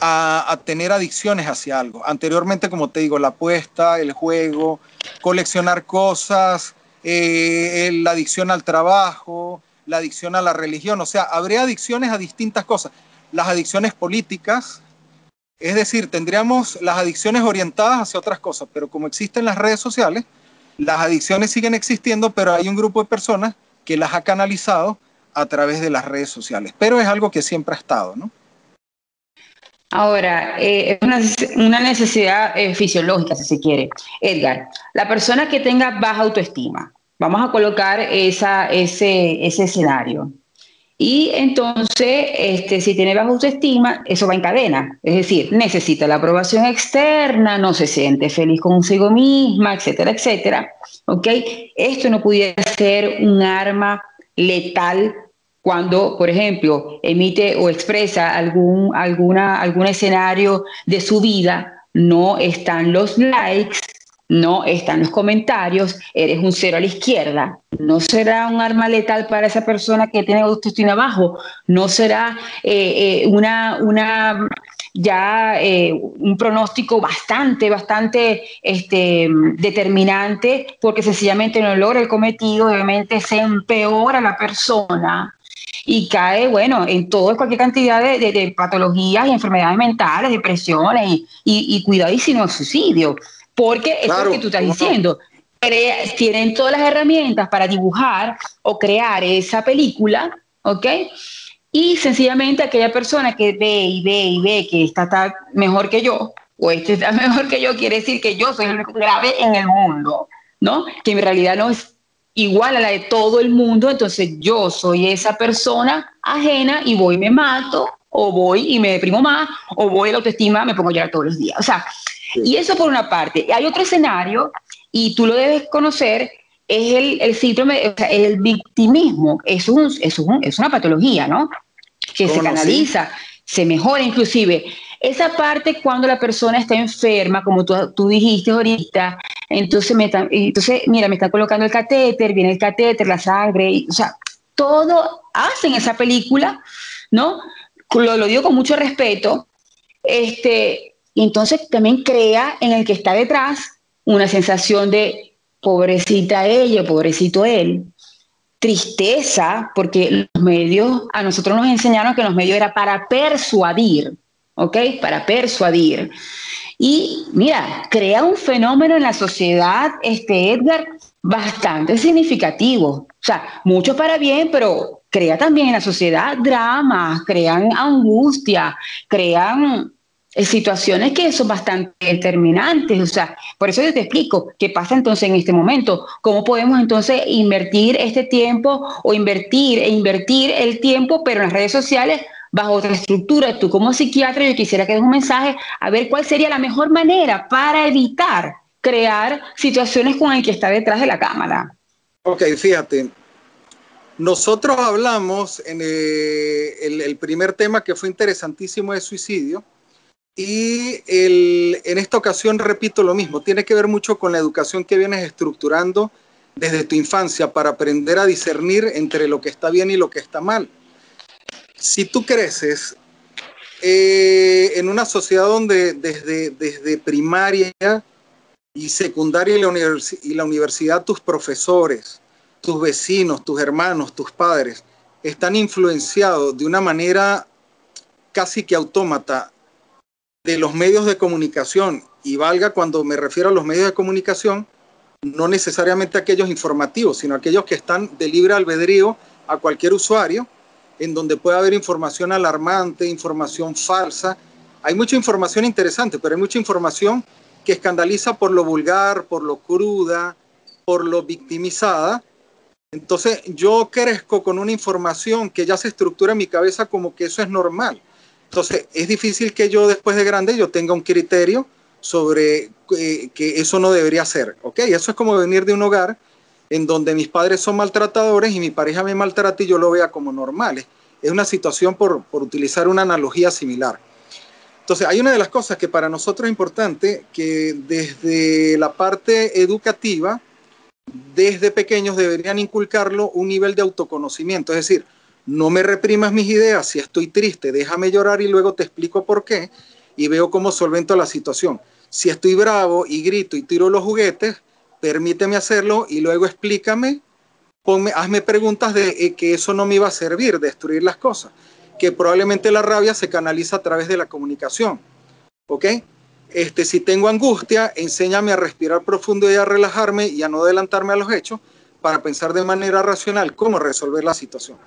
a tener adicciones hacia algo. Anteriormente, como te digo, la apuesta, el juego, coleccionar cosas, la adicción al trabajo, la adicción a la religión. O sea, habría adicciones a distintas cosas. Las adicciones políticas, es decir, tendríamos las adicciones orientadas hacia otras cosas, pero como existen las redes sociales, las adicciones siguen existiendo, pero hay un grupo de personas que las ha canalizado a través de las redes sociales. Pero es algo que siempre ha estado, ¿no? Ahora, es una necesidad fisiológica, si se quiere. Edgar, la persona que tenga baja autoestima, vamos a colocar ese escenario. Y entonces, si tiene baja autoestima, eso va en cadena. Es decir, necesita la aprobación externa, no se siente feliz consigo misma, etcétera, etcétera. ¿Ok? Esto no pudiera ser un arma letal cuando, por ejemplo, emite o expresa algún escenario de su vida, no están los likes, no están los comentarios, eres un cero a la izquierda. ¿No será un arma letal para esa persona que tiene autoestima bajo? ¿No será un pronóstico bastante determinante porque sencillamente no logra el cometido? Obviamente se empeora la persona y cae, bueno, en cualquier cantidad de patologías y enfermedades mentales, depresiones y cuidadísimo, suicidio. Porque eso es lo que tú estás diciendo. Tienen todas las herramientas para dibujar o crear esa película, ¿ok? Y sencillamente aquella persona que ve y ve y ve que esta está mejor que yo, o este está mejor que yo, quiere decir que yo soy el único grave en el mundo, ¿no? Que en realidad no es igual a la de todo el mundo, entonces yo soy esa persona ajena y voy y me mato, o voy y me deprimo más, o voy a la autoestima, me pongo a llorar todos los días. O sea, y eso por una parte. Hay otro escenario, y tú lo debes conocer, es el síndrome, o sea, el victimismo. Es una patología, ¿no? Que se canaliza, se mejora inclusive. Esa parte cuando la persona está enferma, como tú dijiste ahorita, entonces, mira, me están colocando el catéter, viene el catéter, la sangre, o sea, todo hacen esa película, ¿no? Lo digo con mucho respeto, y entonces también crea en el que está detrás una sensación de pobrecita ella, pobrecito él, tristeza, porque los medios, a nosotros nos enseñaron que los medios era para persuadir, ¿ok? Para persuadir. Y mira, crea un fenómeno en la sociedad, Edgar, bastante significativo. O sea, mucho para bien, pero crea también en la sociedad dramas, crean angustia, crean situaciones que son bastante determinantes. O sea, por eso yo te explico qué pasa entonces en este momento, cómo podemos entonces invertir este tiempo o invertir el tiempo, pero en las redes sociales bajo otra estructura. Tú como psiquiatra, yo quisiera que des un mensaje a ver cuál sería la mejor manera para evitar crear situaciones con el que está detrás de la cámara. Ok, fíjate, nosotros hablamos en el primer tema que fue interesantísimo de suicidio, y en esta ocasión repito lo mismo, tiene que ver mucho con la educación que vienes estructurando desde tu infancia para aprender a discernir entre lo que está bien y lo que está mal. Si tú creces en una sociedad donde desde primaria y secundaria y la universidad, tus profesores, tus vecinos, tus hermanos, tus padres, están influenciados de una manera casi que autómata de los medios de comunicación, y valga cuando me refiero a los medios de comunicación, no necesariamente aquellos informativos, sino aquellos que están de libre albedrío a cualquier usuario, en donde puede haber información alarmante, información falsa. Hay mucha información interesante, pero hay mucha información que escandaliza por lo vulgar, por lo cruda, por lo victimizada. Entonces yo crezco con una información que ya se estructura en mi cabeza como que eso es normal. Entonces es difícil que yo después de grande yo tenga un criterio sobre que eso no debería ser, ¿ok? Eso es como venir de un hogar en donde mis padres son maltratadores y mi pareja me maltrata y yo lo vea como normal. Es una situación por utilizar una analogía similar. Entonces, hay una de las cosas que para nosotros es importante, que desde la parte educativa, desde pequeños deberían inculcarlo un nivel de autoconocimiento. Es decir, no me reprimas mis ideas, si estoy triste, déjame llorar y luego te explico por qué y veo cómo solvento la situación. Si estoy bravo y grito y tiro los juguetes, permíteme hacerlo y luego explícame, hazme preguntas de que eso no me iba a servir, destruir las cosas, que probablemente la rabia se canaliza a través de la comunicación, ¿ok? Si tengo angustia, enséñame a respirar profundo y a relajarme y a no adelantarme a los hechos para pensar de manera racional cómo resolver la situación.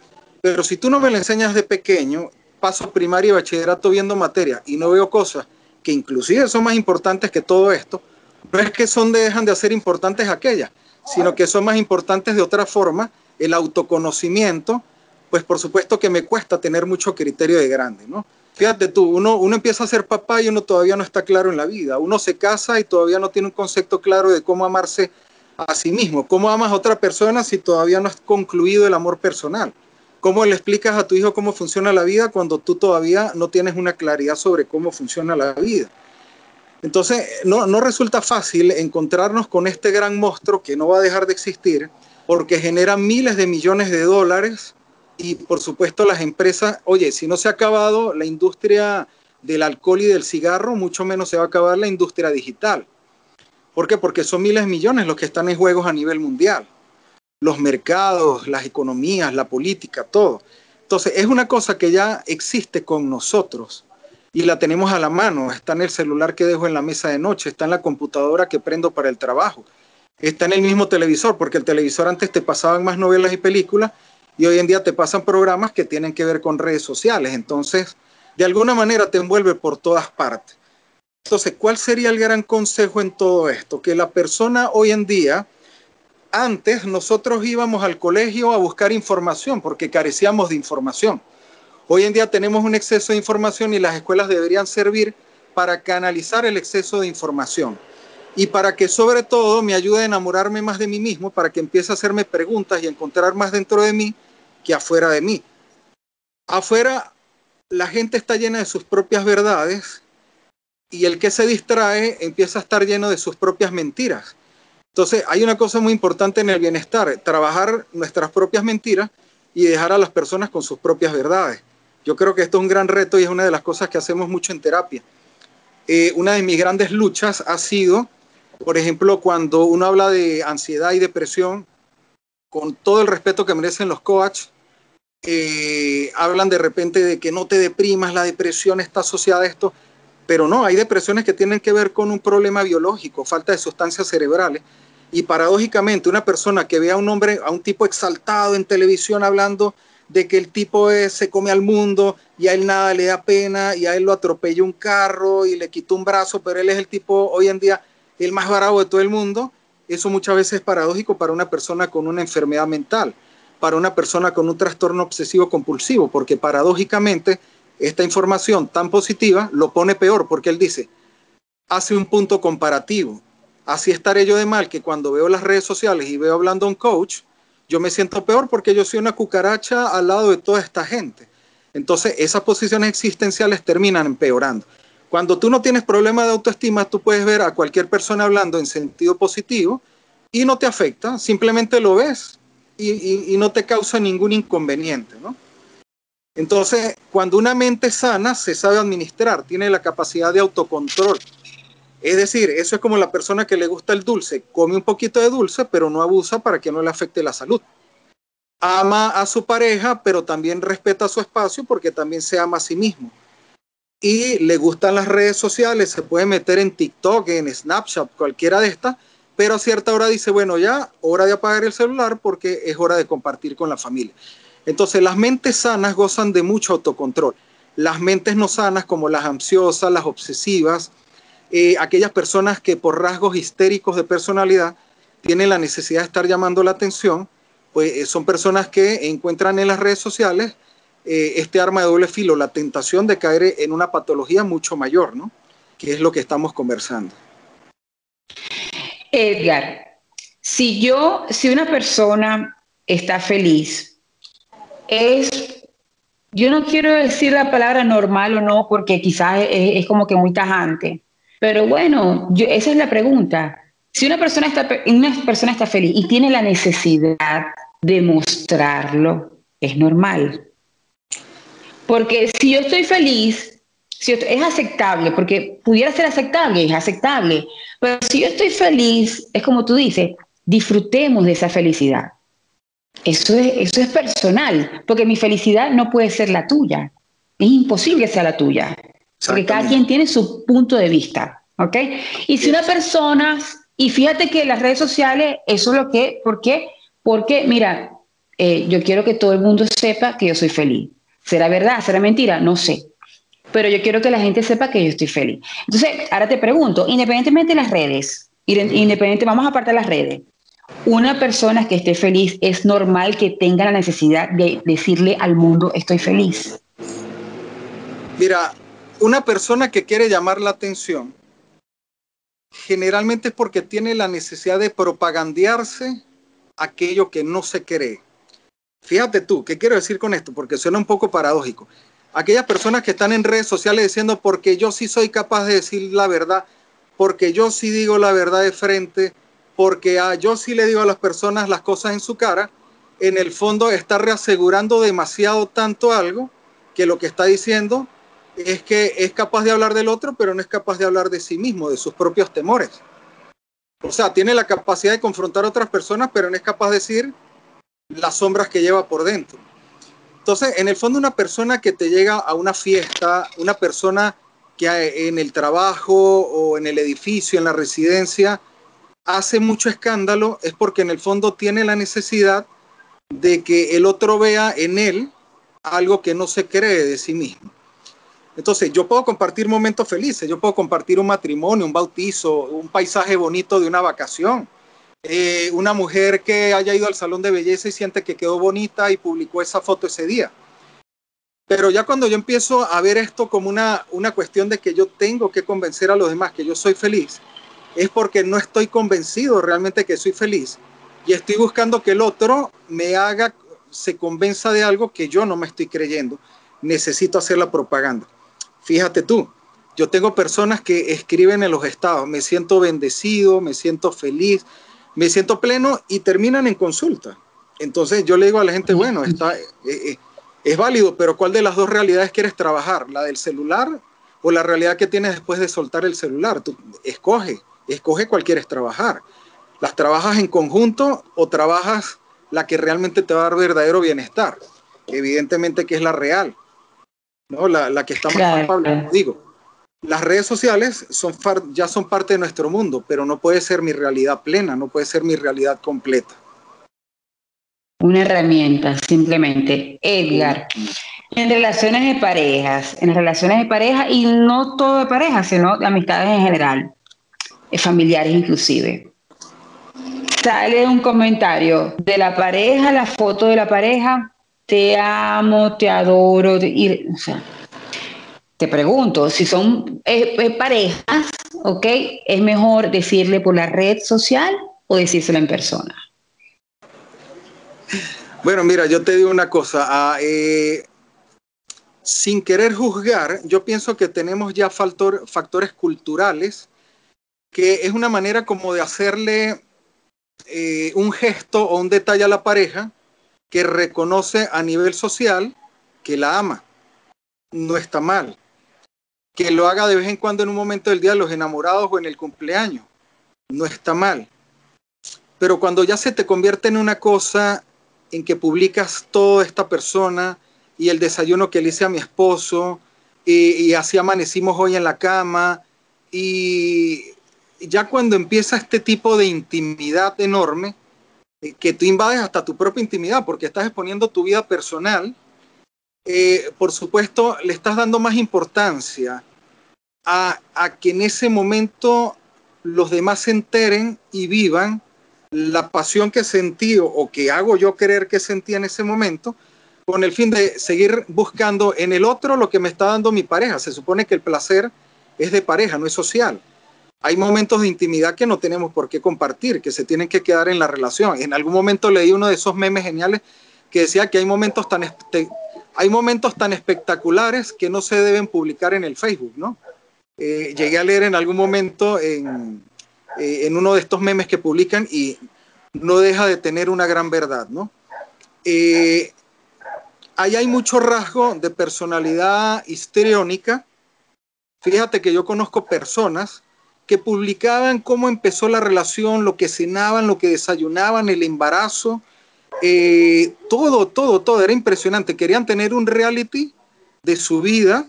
Pero si tú no me lo enseñas de pequeño, paso primaria y bachillerato viendo materia y no veo cosas que inclusive son más importantes que todo esto, no es que dejan de ser importantes aquellas, sino que son más importantes de otra forma. El autoconocimiento, pues por supuesto que me cuesta tener mucho criterio de grande, ¿no? Fíjate tú, uno empieza a ser papá y uno todavía no está claro en la vida. Uno se casa y todavía no tiene un concepto claro de cómo amarse a sí mismo. ¿Cómo amas a otra persona si todavía no has concluido el amor personal? ¿Cómo le explicas a tu hijo cómo funciona la vida cuando tú todavía no tienes una claridad sobre cómo funciona la vida? Entonces, no resulta fácil encontrarnos con este gran monstruo que no va a dejar de existir porque genera miles de millones de dólares y, por supuesto, las empresas, oye, si no se ha acabado la industria del alcohol y del cigarro, mucho menos se va a acabar la industria digital. ¿Por qué? Porque son miles de millones los que están en juegos a nivel mundial. Los mercados, las economías, la política, todo. Entonces, es una cosa que ya existe con nosotros y la tenemos a la mano. Está en el celular que dejo en la mesa de noche, está en la computadora que prendo para el trabajo, está en el mismo televisor, porque el televisor antes te pasaban más novelas y películas y hoy en día te pasan programas que tienen que ver con redes sociales. Entonces, de alguna manera te envuelve por todas partes. Entonces, ¿cuál sería el gran consejo en todo esto? Que la persona hoy en día, antes nosotros íbamos al colegio a buscar información porque carecíamos de información. Hoy en día tenemos un exceso de información y las escuelas deberían servir para canalizar el exceso de información y para que sobre todo me ayude a enamorarme más de mí mismo, para que empiece a hacerme preguntas y encontrar más dentro de mí que afuera de mí. Afuera la gente está llena de sus propias verdades y el que se distrae empieza a estar lleno de sus propias mentiras. Entonces hay una cosa muy importante en el bienestar: trabajar nuestras propias mentiras y dejar a las personas con sus propias verdades. Yo creo que esto es un gran reto y es una de las cosas que hacemos mucho en terapia. Una de mis grandes luchas ha sido, por ejemplo, cuando uno habla de ansiedad y depresión, con todo el respeto que merecen los coaches, hablan de repente de que no te deprimas, la depresión está asociada a esto, pero no, hay depresiones que tienen que ver con un problema biológico, falta de sustancias cerebrales. Y paradójicamente, una persona que ve a un hombre, a un tipo exaltado en televisión hablando de que el tipo se come al mundo y a él nada le da pena y a él lo atropella un carro y le quitó un brazo, pero él es el tipo hoy en día el más bravo de todo el mundo, eso muchas veces es paradójico para una persona con una enfermedad mental, para una persona con un trastorno obsesivo compulsivo, porque paradójicamente esta información tan positiva lo pone peor, porque él dice, hace un punto comparativo. Así estaré yo de mal que cuando veo las redes sociales y veo hablando a un coach, yo me siento peor porque yo soy una cucaracha al lado de toda esta gente. Entonces, esas posiciones existenciales terminan empeorando. Cuando tú no tienes problema de autoestima, tú puedes ver a cualquier persona hablando en sentido positivo y no te afecta, simplemente lo ves y no te causa ningún inconveniente, ¿no? Entonces, cuando una mente sana se sabe administrar, tiene la capacidad de autocontrol. Es decir, eso es como la persona que le gusta el dulce, come un poquito de dulce, pero no abusa para que no le afecte la salud. Ama a su pareja, pero también respeta su espacio porque también se ama a sí mismo. Y le gustan las redes sociales, se puede meter en TikTok, en Snapchat, cualquiera de estas, pero a cierta hora dice, bueno, ya, hora de apagar el celular porque es hora de compartir con la familia. Entonces, las mentes sanas gozan de mucho autocontrol. Las mentes no sanas, como las ansiosas, las obsesivas, aquellas personas que por rasgos histéricos de personalidad tienen la necesidad de estar llamando la atención, pues son personas que encuentran en las redes sociales este arma de doble filo, la tentación de caer en una patología mucho mayor, ¿no? Que es lo que estamos conversando. Edgar, si una persona está feliz, yo no quiero decir la palabra normal o no, porque quizás es como que muy tajante, pero bueno, esa es la pregunta. Si una persona está feliz y tiene la necesidad de mostrarlo, es normal. Porque si yo estoy feliz, es aceptable, porque pudiera ser aceptable, es aceptable. Pero si yo estoy feliz, es como tú dices, disfrutemos de esa felicidad. Eso es personal, porque mi felicidad no puede ser la tuya. Es imposible que sea la tuya, porque cada quien tiene su punto de vista, ¿ok? Y si una persona, y fíjate que las redes sociales, eso es lo que, ¿por qué? Porque, mira, yo quiero que todo el mundo sepa que yo soy feliz. ¿Será verdad? ¿Será mentira? No sé. Pero yo quiero que la gente sepa que yo estoy feliz. Entonces, ahora te pregunto, independientemente de las redes, vamos a apartar las redes, una persona que esté feliz, ¿es normal que tenga la necesidad de decirle al mundo estoy feliz? Mira, una persona que quiere llamar la atención generalmente es porque tiene la necesidad de propagandearse aquello que no se cree. Fíjate tú, ¿qué quiero decir con esto? Porque suena un poco paradójico. Aquellas personas que están en redes sociales diciendo porque yo sí soy capaz de decir la verdad, porque yo sí digo la verdad de frente, porque yo sí le digo a las personas las cosas en su cara, en el fondo está reasegurando demasiado tanto algo que lo que está diciendo es que es capaz de hablar del otro, pero no es capaz de hablar de sí mismo, de sus propios temores. O sea, tiene la capacidad de confrontar a otras personas, pero no es capaz de decir las sombras que lleva por dentro. Entonces, en el fondo, una persona que te llega a una fiesta, una persona que en el trabajo o en el edificio, en la residencia, hace mucho escándalo, es porque en el fondo tiene la necesidad de que el otro vea en él algo que no se cree de sí mismo. Entonces, yo puedo compartir momentos felices, yo puedo compartir un matrimonio, un bautizo, un paisaje bonito de una vacación. Una mujer que haya ido al salón de belleza y siente que quedó bonita y publicó esa foto ese día. Pero ya cuando yo empiezo a ver esto como una cuestión de que yo tengo que convencer a los demás que yo soy feliz, es porque no estoy convencido realmente que soy feliz y estoy buscando que el otro se convenza de algo que yo no me estoy creyendo. Necesito hacer la propaganda. Fíjate tú, yo tengo personas que escriben en los estados, me siento bendecido, me siento feliz, me siento pleno y terminan en consulta. Entonces yo le digo a la gente, bueno, es válido, pero ¿cuál de las dos realidades quieres trabajar? ¿La del celular o la realidad que tienes después de soltar el celular? Tú escoge cuál quieres trabajar. ¿Las trabajas en conjunto o trabajas la que realmente te va a dar verdadero bienestar? Evidentemente que es la real, ¿no? La que está más palpable, como digo. Las redes sociales ya son parte de nuestro mundo, pero no puede ser mi realidad plena, no puede ser mi realidad completa. Una herramienta, simplemente. Edgar, en relaciones de pareja, y no todo de pareja, sino de amistades en general, familiares inclusive, sale un comentario de la pareja, la foto de la pareja, te amo, te adoro, o sea, te pregunto, si son parejas, ¿ok? ¿Es mejor decirle por la red social o decírselo en persona? Bueno, mira, yo te digo una cosa. Sin querer juzgar, yo pienso que tenemos ya factores culturales que es una manera como de hacerle un gesto o un detalle a la pareja que reconoce a nivel social que la ama. No está mal. que lo haga de vez en cuando en un momento del día de los enamorados o en el cumpleaños. No está mal. Pero cuando ya se te convierte en una cosa en que publicas toda esta persona y el desayuno que le hice a mi esposo y así amanecimos hoy en la cama, y ya cuando empieza este tipo de intimidad enorme, que tú invades hasta tu propia intimidad porque estás exponiendo tu vida personal, por supuesto le estás dando más importancia a que en ese momento los demás se enteren y vivan la pasión que sentí o que hago yo creer que sentí en ese momento, con el fin de seguir buscando en el otro lo que me está dando mi pareja. Se supone que el placer es de pareja, no es social. Hay momentos de intimidad que no tenemos por qué compartir, que se tienen que quedar en la relación. En algún momento leí uno de esos memes geniales que decía que hay momentos tan espectaculares que no se deben publicar en el Facebook, ¿no? Llegué a leer en algún momento en uno de estos memes que publican y no deja de tener una gran verdad, ¿no? Ahí hay mucho rasgo de personalidad histriónica. Fíjate que yo conozco personas que publicaban cómo empezó la relación, lo que cenaban, lo que desayunaban, el embarazo, todo, era impresionante. Querían tener un reality de su vida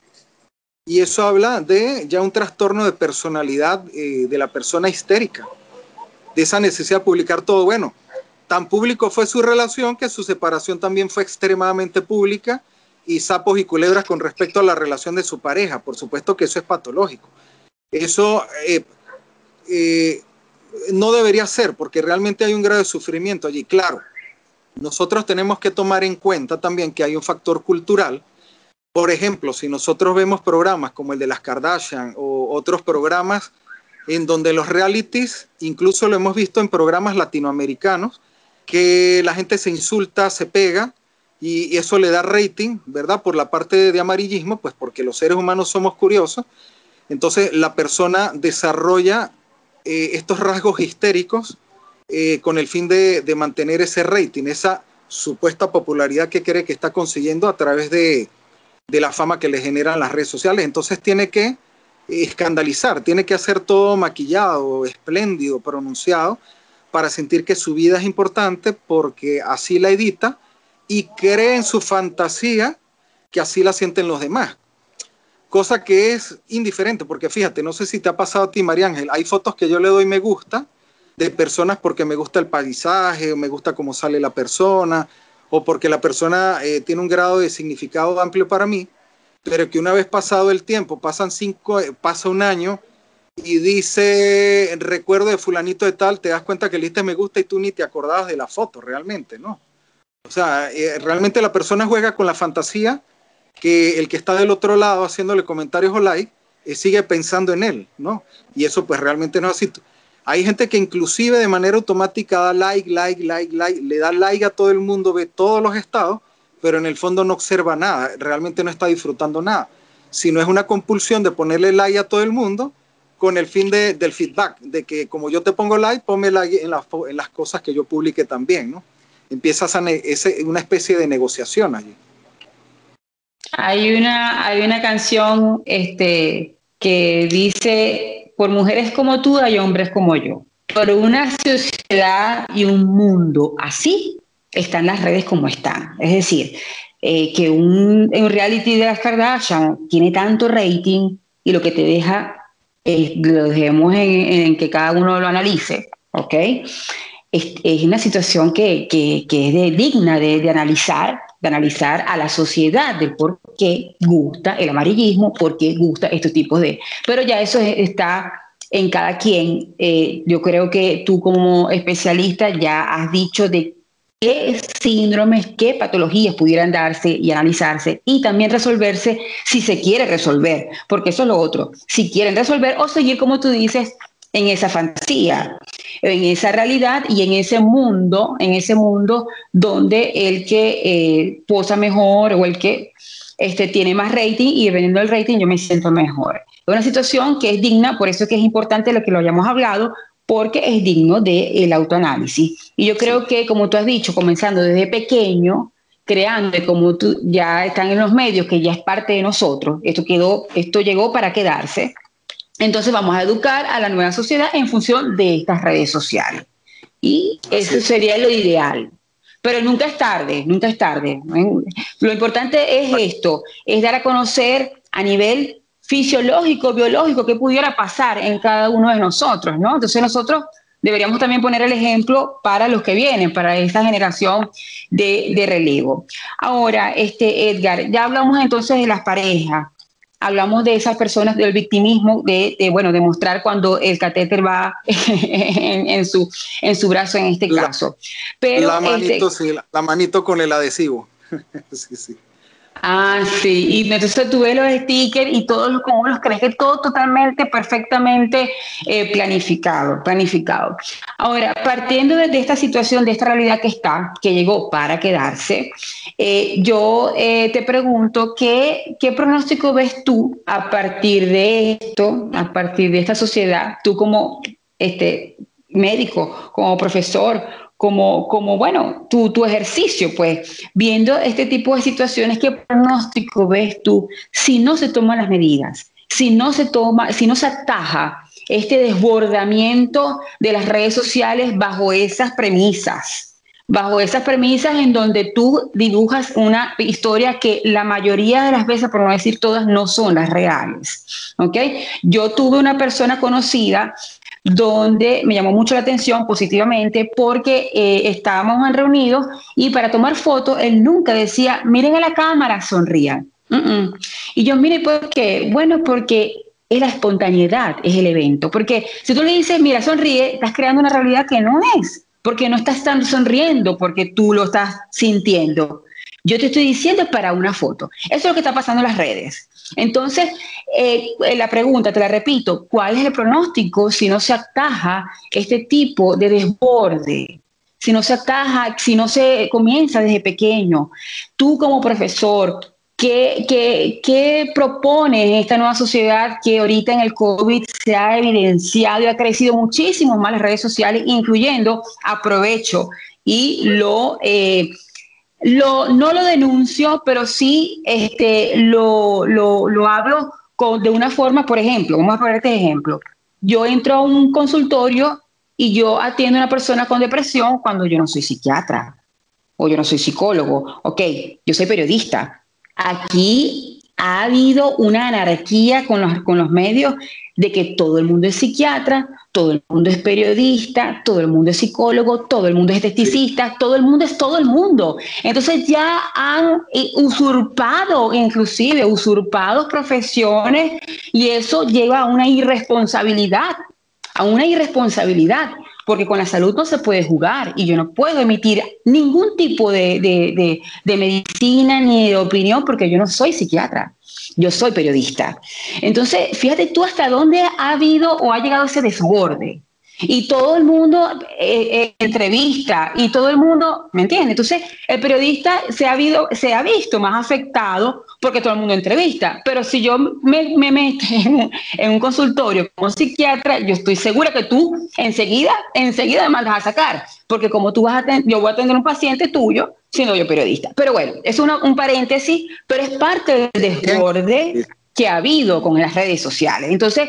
y eso habla de ya un trastorno de personalidad de la persona histérica, de esa necesidad de publicar todo. Bueno, tan público fue su relación que su separación también fue extremadamente pública y sapos y culebras con respecto a la relación de su pareja. Por supuesto que eso es patológico. Eso no debería ser porque realmente hay un grado de sufrimiento allí. Claro, nosotros tenemos que tomar en cuenta también que hay un factor cultural. Por ejemplo, si nosotros vemos programas como el de las Kardashian o otros programas en donde los realities, incluso lo hemos visto en programas latinoamericanos, que la gente se insulta, se pega y eso le da rating, ¿verdad? Por la parte de amarillismo, pues porque los seres humanos somos curiosos. Entonces la persona desarrolla estos rasgos histéricos con el fin de mantener ese rating, esa supuesta popularidad que cree que está consiguiendo a través de la fama que le generan las redes sociales. Entonces tiene que escandalizar, tiene que hacer todo maquillado, espléndido, pronunciado, para sentir que su vida es importante porque así la edita y cree en su fantasía que así la sienten los demás. Cosa que es indiferente, porque fíjate, no sé si te ha pasado a ti, María Ángel, hay fotos que yo le doy me gusta de personas porque me gusta el paisaje, o me gusta cómo sale la persona, o porque la persona tiene un grado de significado amplio para mí, pero que una vez pasado el tiempo, pasa un año y dice recuerdo de fulanito de tal, te das cuenta que le diste me gusta y tú ni te acordabas de la foto realmente, ¿no? O sea, realmente la persona juega con la fantasía que el que está del otro lado haciéndole comentarios o like sigue pensando en él, ¿no? Y eso pues realmente no es así. Hay gente que inclusive de manera automática da like, le da like a todo el mundo, ve todos los estados, pero en el fondo no observa nada, realmente no está disfrutando nada. Sino es una compulsión de ponerle like a todo el mundo con el fin del feedback, de que como yo te pongo like, ponme like en las cosas que yo publique también, ¿no? Empieza una especie de negociación allí. Hay una canción que dice, por mujeres como tú hay hombres como yo. Por una sociedad y un mundo así están las redes como están. Es decir, que un reality de las Kardashian tiene tanto rating y lo que te deja, lo dejemos en que cada uno lo analice, ¿ok? Es una situación que es digna de analizar a la sociedad de por qué gusta el amarillismo, por qué gusta estos tipos de... Pero ya eso está en cada quien. Yo creo que tú como especialista ya has dicho de qué síndromes, qué patologías pudieran darse y analizarse y también resolverse si se quiere resolver, porque eso es lo otro, si quieren resolver o seguir, como tú dices, en esa fantasía, en esa realidad y en ese mundo donde el que posa mejor o el que tiene más rating y dependiendo del rating yo me siento mejor. Es una situación que es digna, por eso es que es importante lo que lo hayamos hablado, porque es digno del autoanálisis. Y yo creo que, como tú has dicho, comenzando desde pequeño, creando, como tú, ya están en los medios, que ya es parte de nosotros, esto llegó para quedarse. Entonces vamos a educar a la nueva sociedad en función de estas redes sociales. Y eso sería lo ideal. Pero nunca es tarde, nunca es tarde. Lo importante es esto, es dar a conocer a nivel fisiológico, biológico, qué pudiera pasar en cada uno de nosotros, ¿no? Entonces nosotros deberíamos también poner el ejemplo para los que vienen, para esta generación de relevo. Ahora, Edgar, ya hablamos entonces de las parejas. Hablamos de esas personas, del victimismo, bueno, de mostrar cuando el catéter va en su brazo en este caso. Pero, la manito, sí, la manito con el adhesivo. Sí, sí. Ah, sí, y entonces tú ves los stickers y todos como los crees que todo totalmente, perfectamente planificado. Ahora, partiendo de esta situación, de esta realidad que llegó para quedarse, yo te pregunto, ¿qué pronóstico ves tú a partir de esto, a partir de esta sociedad, tú como médico, como profesor, como bueno, tu ejercicio, pues, viendo este tipo de situaciones, ¿qué pronóstico ves tú si no se toman las medidas, si no se ataja este desbordamiento de las redes sociales bajo esas premisas? Bajo esas premisas en donde tú dibujas una historia que la mayoría de las veces, por no decir todas, no son las reales. ¿Ok? Yo tuve una persona conocida donde me llamó mucho la atención positivamente porque estábamos reunidos y para tomar fotos él nunca decía, miren a la cámara, sonrían. Y yo, mire, ¿por qué? Bueno, porque es la espontaneidad, es el evento. Porque si tú le dices, mira, sonríe, estás creando una realidad que no es, porque no estás tan sonriendo, porque tú lo estás sintiendo. Yo te estoy diciendo para una foto. Eso es lo que está pasando en las redes. Entonces, la pregunta, te la repito, ¿cuál es el pronóstico si no se ataja este tipo de desborde? Si no se ataja, si no se comienza desde pequeño. Tú como profesor, ¿qué propones en esta nueva sociedad que ahorita en el COVID se ha evidenciado y ha crecido muchísimo más las redes sociales, incluyendo, aprovecho y no lo denuncio, pero sí lo hablo de una forma, por ejemplo, vamos a poner este ejemplo. Yo entro a un consultorio y yo atiendo a una persona con depresión cuando yo no soy psiquiatra o yo no soy psicólogo. Ok, yo soy periodista. Aquí ha habido una anarquía con los medios de que todo el mundo es psiquiatra, todo el mundo es periodista, todo el mundo es psicólogo, todo el mundo es esteticista, todo el mundo es todo el mundo. Entonces ya han usurpado profesiones y eso lleva a una irresponsabilidad, porque con la salud no se puede jugar y yo no puedo emitir ningún tipo de medicina ni de opinión porque yo no soy psiquiatra, yo soy periodista. Entonces, fíjate tú hasta dónde ha habido o ha llegado ese desborde. Y todo el mundo entrevista y todo el mundo, ¿me entiendes? Entonces, el periodista se ha visto más afectado porque todo el mundo entrevista. Pero si yo me meto en un consultorio como psiquiatra, yo estoy segura que tú enseguida me mandas a sacar. Porque como yo voy a atender un paciente tuyo siendo yo periodista. Pero bueno, es un paréntesis, pero es parte del desborde que ha habido con las redes sociales. Entonces,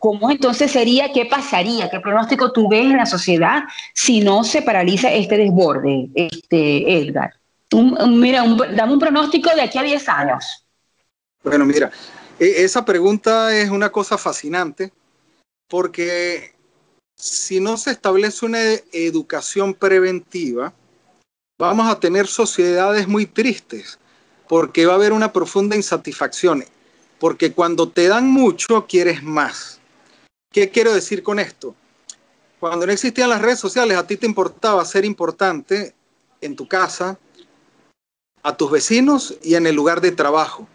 ¿cómo entonces sería, qué pasaría, qué pronóstico tú ves en la sociedad si no se paraliza este desborde, Edgar? Dame un pronóstico de aquí a 10 años. Bueno, mira, esa pregunta es una cosa fascinante porque si no se establece una educación preventiva, vamos a tener sociedades muy tristes porque va a haber una profunda insatisfacción. Porque cuando te dan mucho, quieres más. ¿Qué quiero decir con esto? Cuando no existían las redes sociales, a ti te importaba ser importante en tu casa, a tus vecinos y en el lugar de trabajo.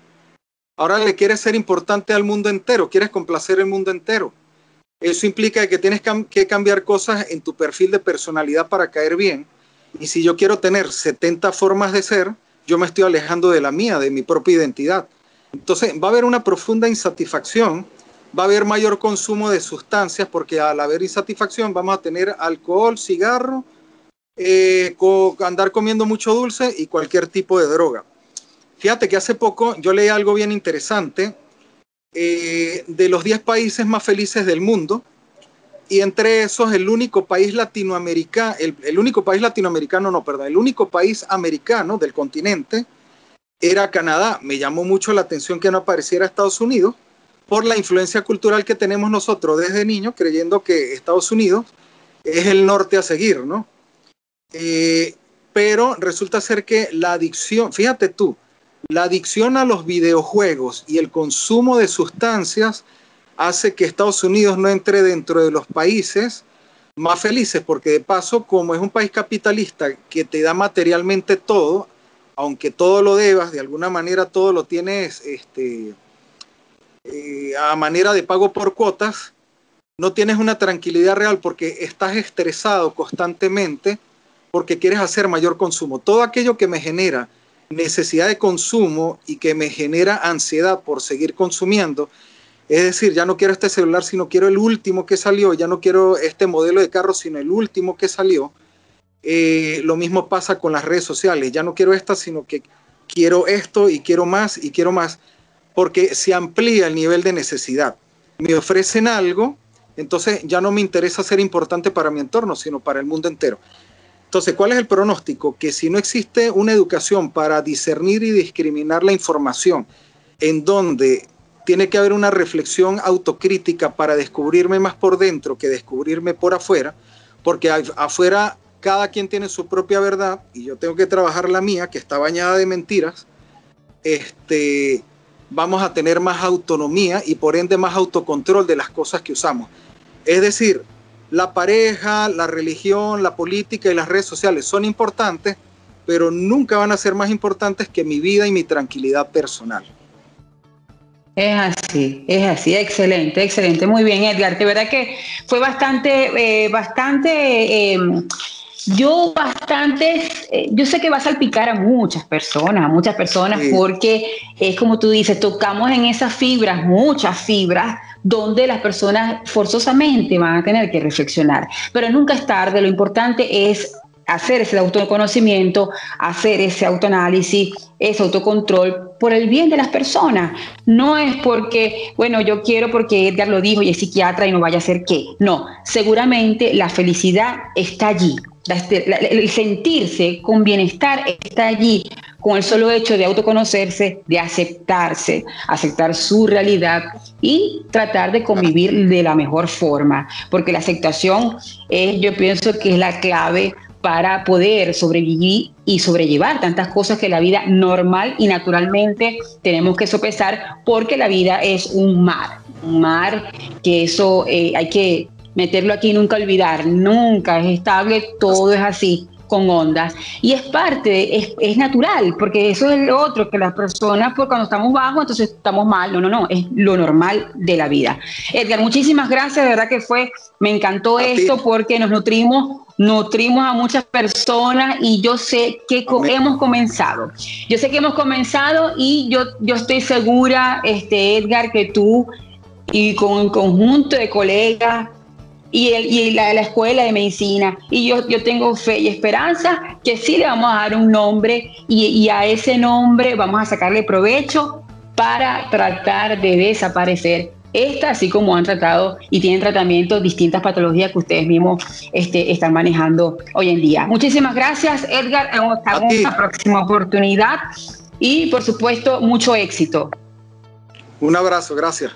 Ahora le quieres ser importante al mundo entero, quieres complacer el mundo entero. Eso implica que tienes que cambiar cosas en tu perfil de personalidad para caer bien. Y si yo quiero tener 70 formas de ser, yo me estoy alejando de la mía, de mi propia identidad. Entonces va a haber una profunda insatisfacción, va a haber mayor consumo de sustancias porque al haber insatisfacción vamos a tener alcohol, cigarro andar comiendo mucho dulce y cualquier tipo de droga. Fíjate que hace poco yo leí algo bien interesante de los 10 países más felices del mundo, y entre esos el único país latinoamericano, el único país americano del continente era Canadá. Me llamó mucho la atención que no apareciera Estados Unidos por la influencia cultural que tenemos nosotros desde niños, creyendo que Estados Unidos es el norte a seguir, ¿no? Pero resulta ser que la adicción, fíjate tú, la adicción a los videojuegos y el consumo de sustancias hace que Estados Unidos no entre dentro de los países más felices, porque de paso, como es un país capitalista que te da materialmente todo, aunque todo lo debas, de alguna manera todo lo tienes a manera de pago por cuotas, no tienes una tranquilidad real porque estás estresado constantemente porque quieres hacer mayor consumo. Todo aquello que me genera necesidad de consumo y que me genera ansiedad por seguir consumiendo, es decir, ya no quiero este celular, sino quiero el último que salió, ya no quiero este modelo de carro, sino el último que salió. Lo mismo pasa con las redes sociales, ya no quiero esta, sino que quiero esto y quiero más, porque se amplía el nivel de necesidad. Me ofrecen algo, entonces ya no me interesa ser importante para mi entorno, sino para el mundo entero. Entonces, ¿cuál es el pronóstico? Que si no existe una educación para discernir y discriminar la información, en donde tiene que haber una reflexión autocrítica para descubrirme más por dentro que descubrirme por afuera, porque afuera cada quien tiene su propia verdad y yo tengo que trabajar la mía, que está bañada de mentiras, vamos a tener más autonomía y por ende más autocontrol de las cosas que usamos. Es decir, la pareja, la religión, la política y las redes sociales son importantes, pero nunca van a ser más importantes que mi vida y mi tranquilidad personal. Es así, excelente, excelente, muy bien, Edgar, de verdad que fue yo sé que va a salpicar a muchas personas, sí. Porque es como tú dices, tocamos en esas fibras, muchas fibras, donde las personas forzosamente van a tener que reflexionar, pero nunca es tarde, lo importante es hacer ese autoconocimiento, hacer ese autoanálisis, ese autocontrol por el bien de las personas. No es porque, bueno, yo quiero porque Edgar lo dijo y es psiquiatra y no vaya a ser qué. No, seguramente la felicidad está allí. El sentirse con bienestar está allí, con el solo hecho de autoconocerse, de aceptarse, aceptar su realidad y tratar de convivir de la mejor forma, porque la aceptación yo pienso que es la clave para poder sobrevivir y sobrellevar tantas cosas que la vida normal y naturalmente tenemos que sopesar, porque la vida es un mar que eso hay que meterlo aquí y nunca olvidar, nunca es estable, todo es así, con ondas, y es parte, es natural, porque eso es lo otro, que las personas, pues cuando estamos bajo, entonces estamos mal, no, es lo normal de la vida. Edgar, muchísimas gracias, de verdad que me encantó esto, porque nos nutrimos a muchas personas, y yo sé que hemos comenzado y yo estoy segura, Edgar, que tú y con un conjunto de colegas y la escuela de medicina, y yo tengo fe y esperanza que sí le vamos a dar un nombre, y a ese nombre vamos a sacarle provecho para tratar de desaparecer así como han tratado y tienen tratamiento distintas patologías que ustedes mismos están manejando hoy en día. Muchísimas gracias, Edgar, hasta una próxima oportunidad y por supuesto mucho éxito. Un abrazo, gracias.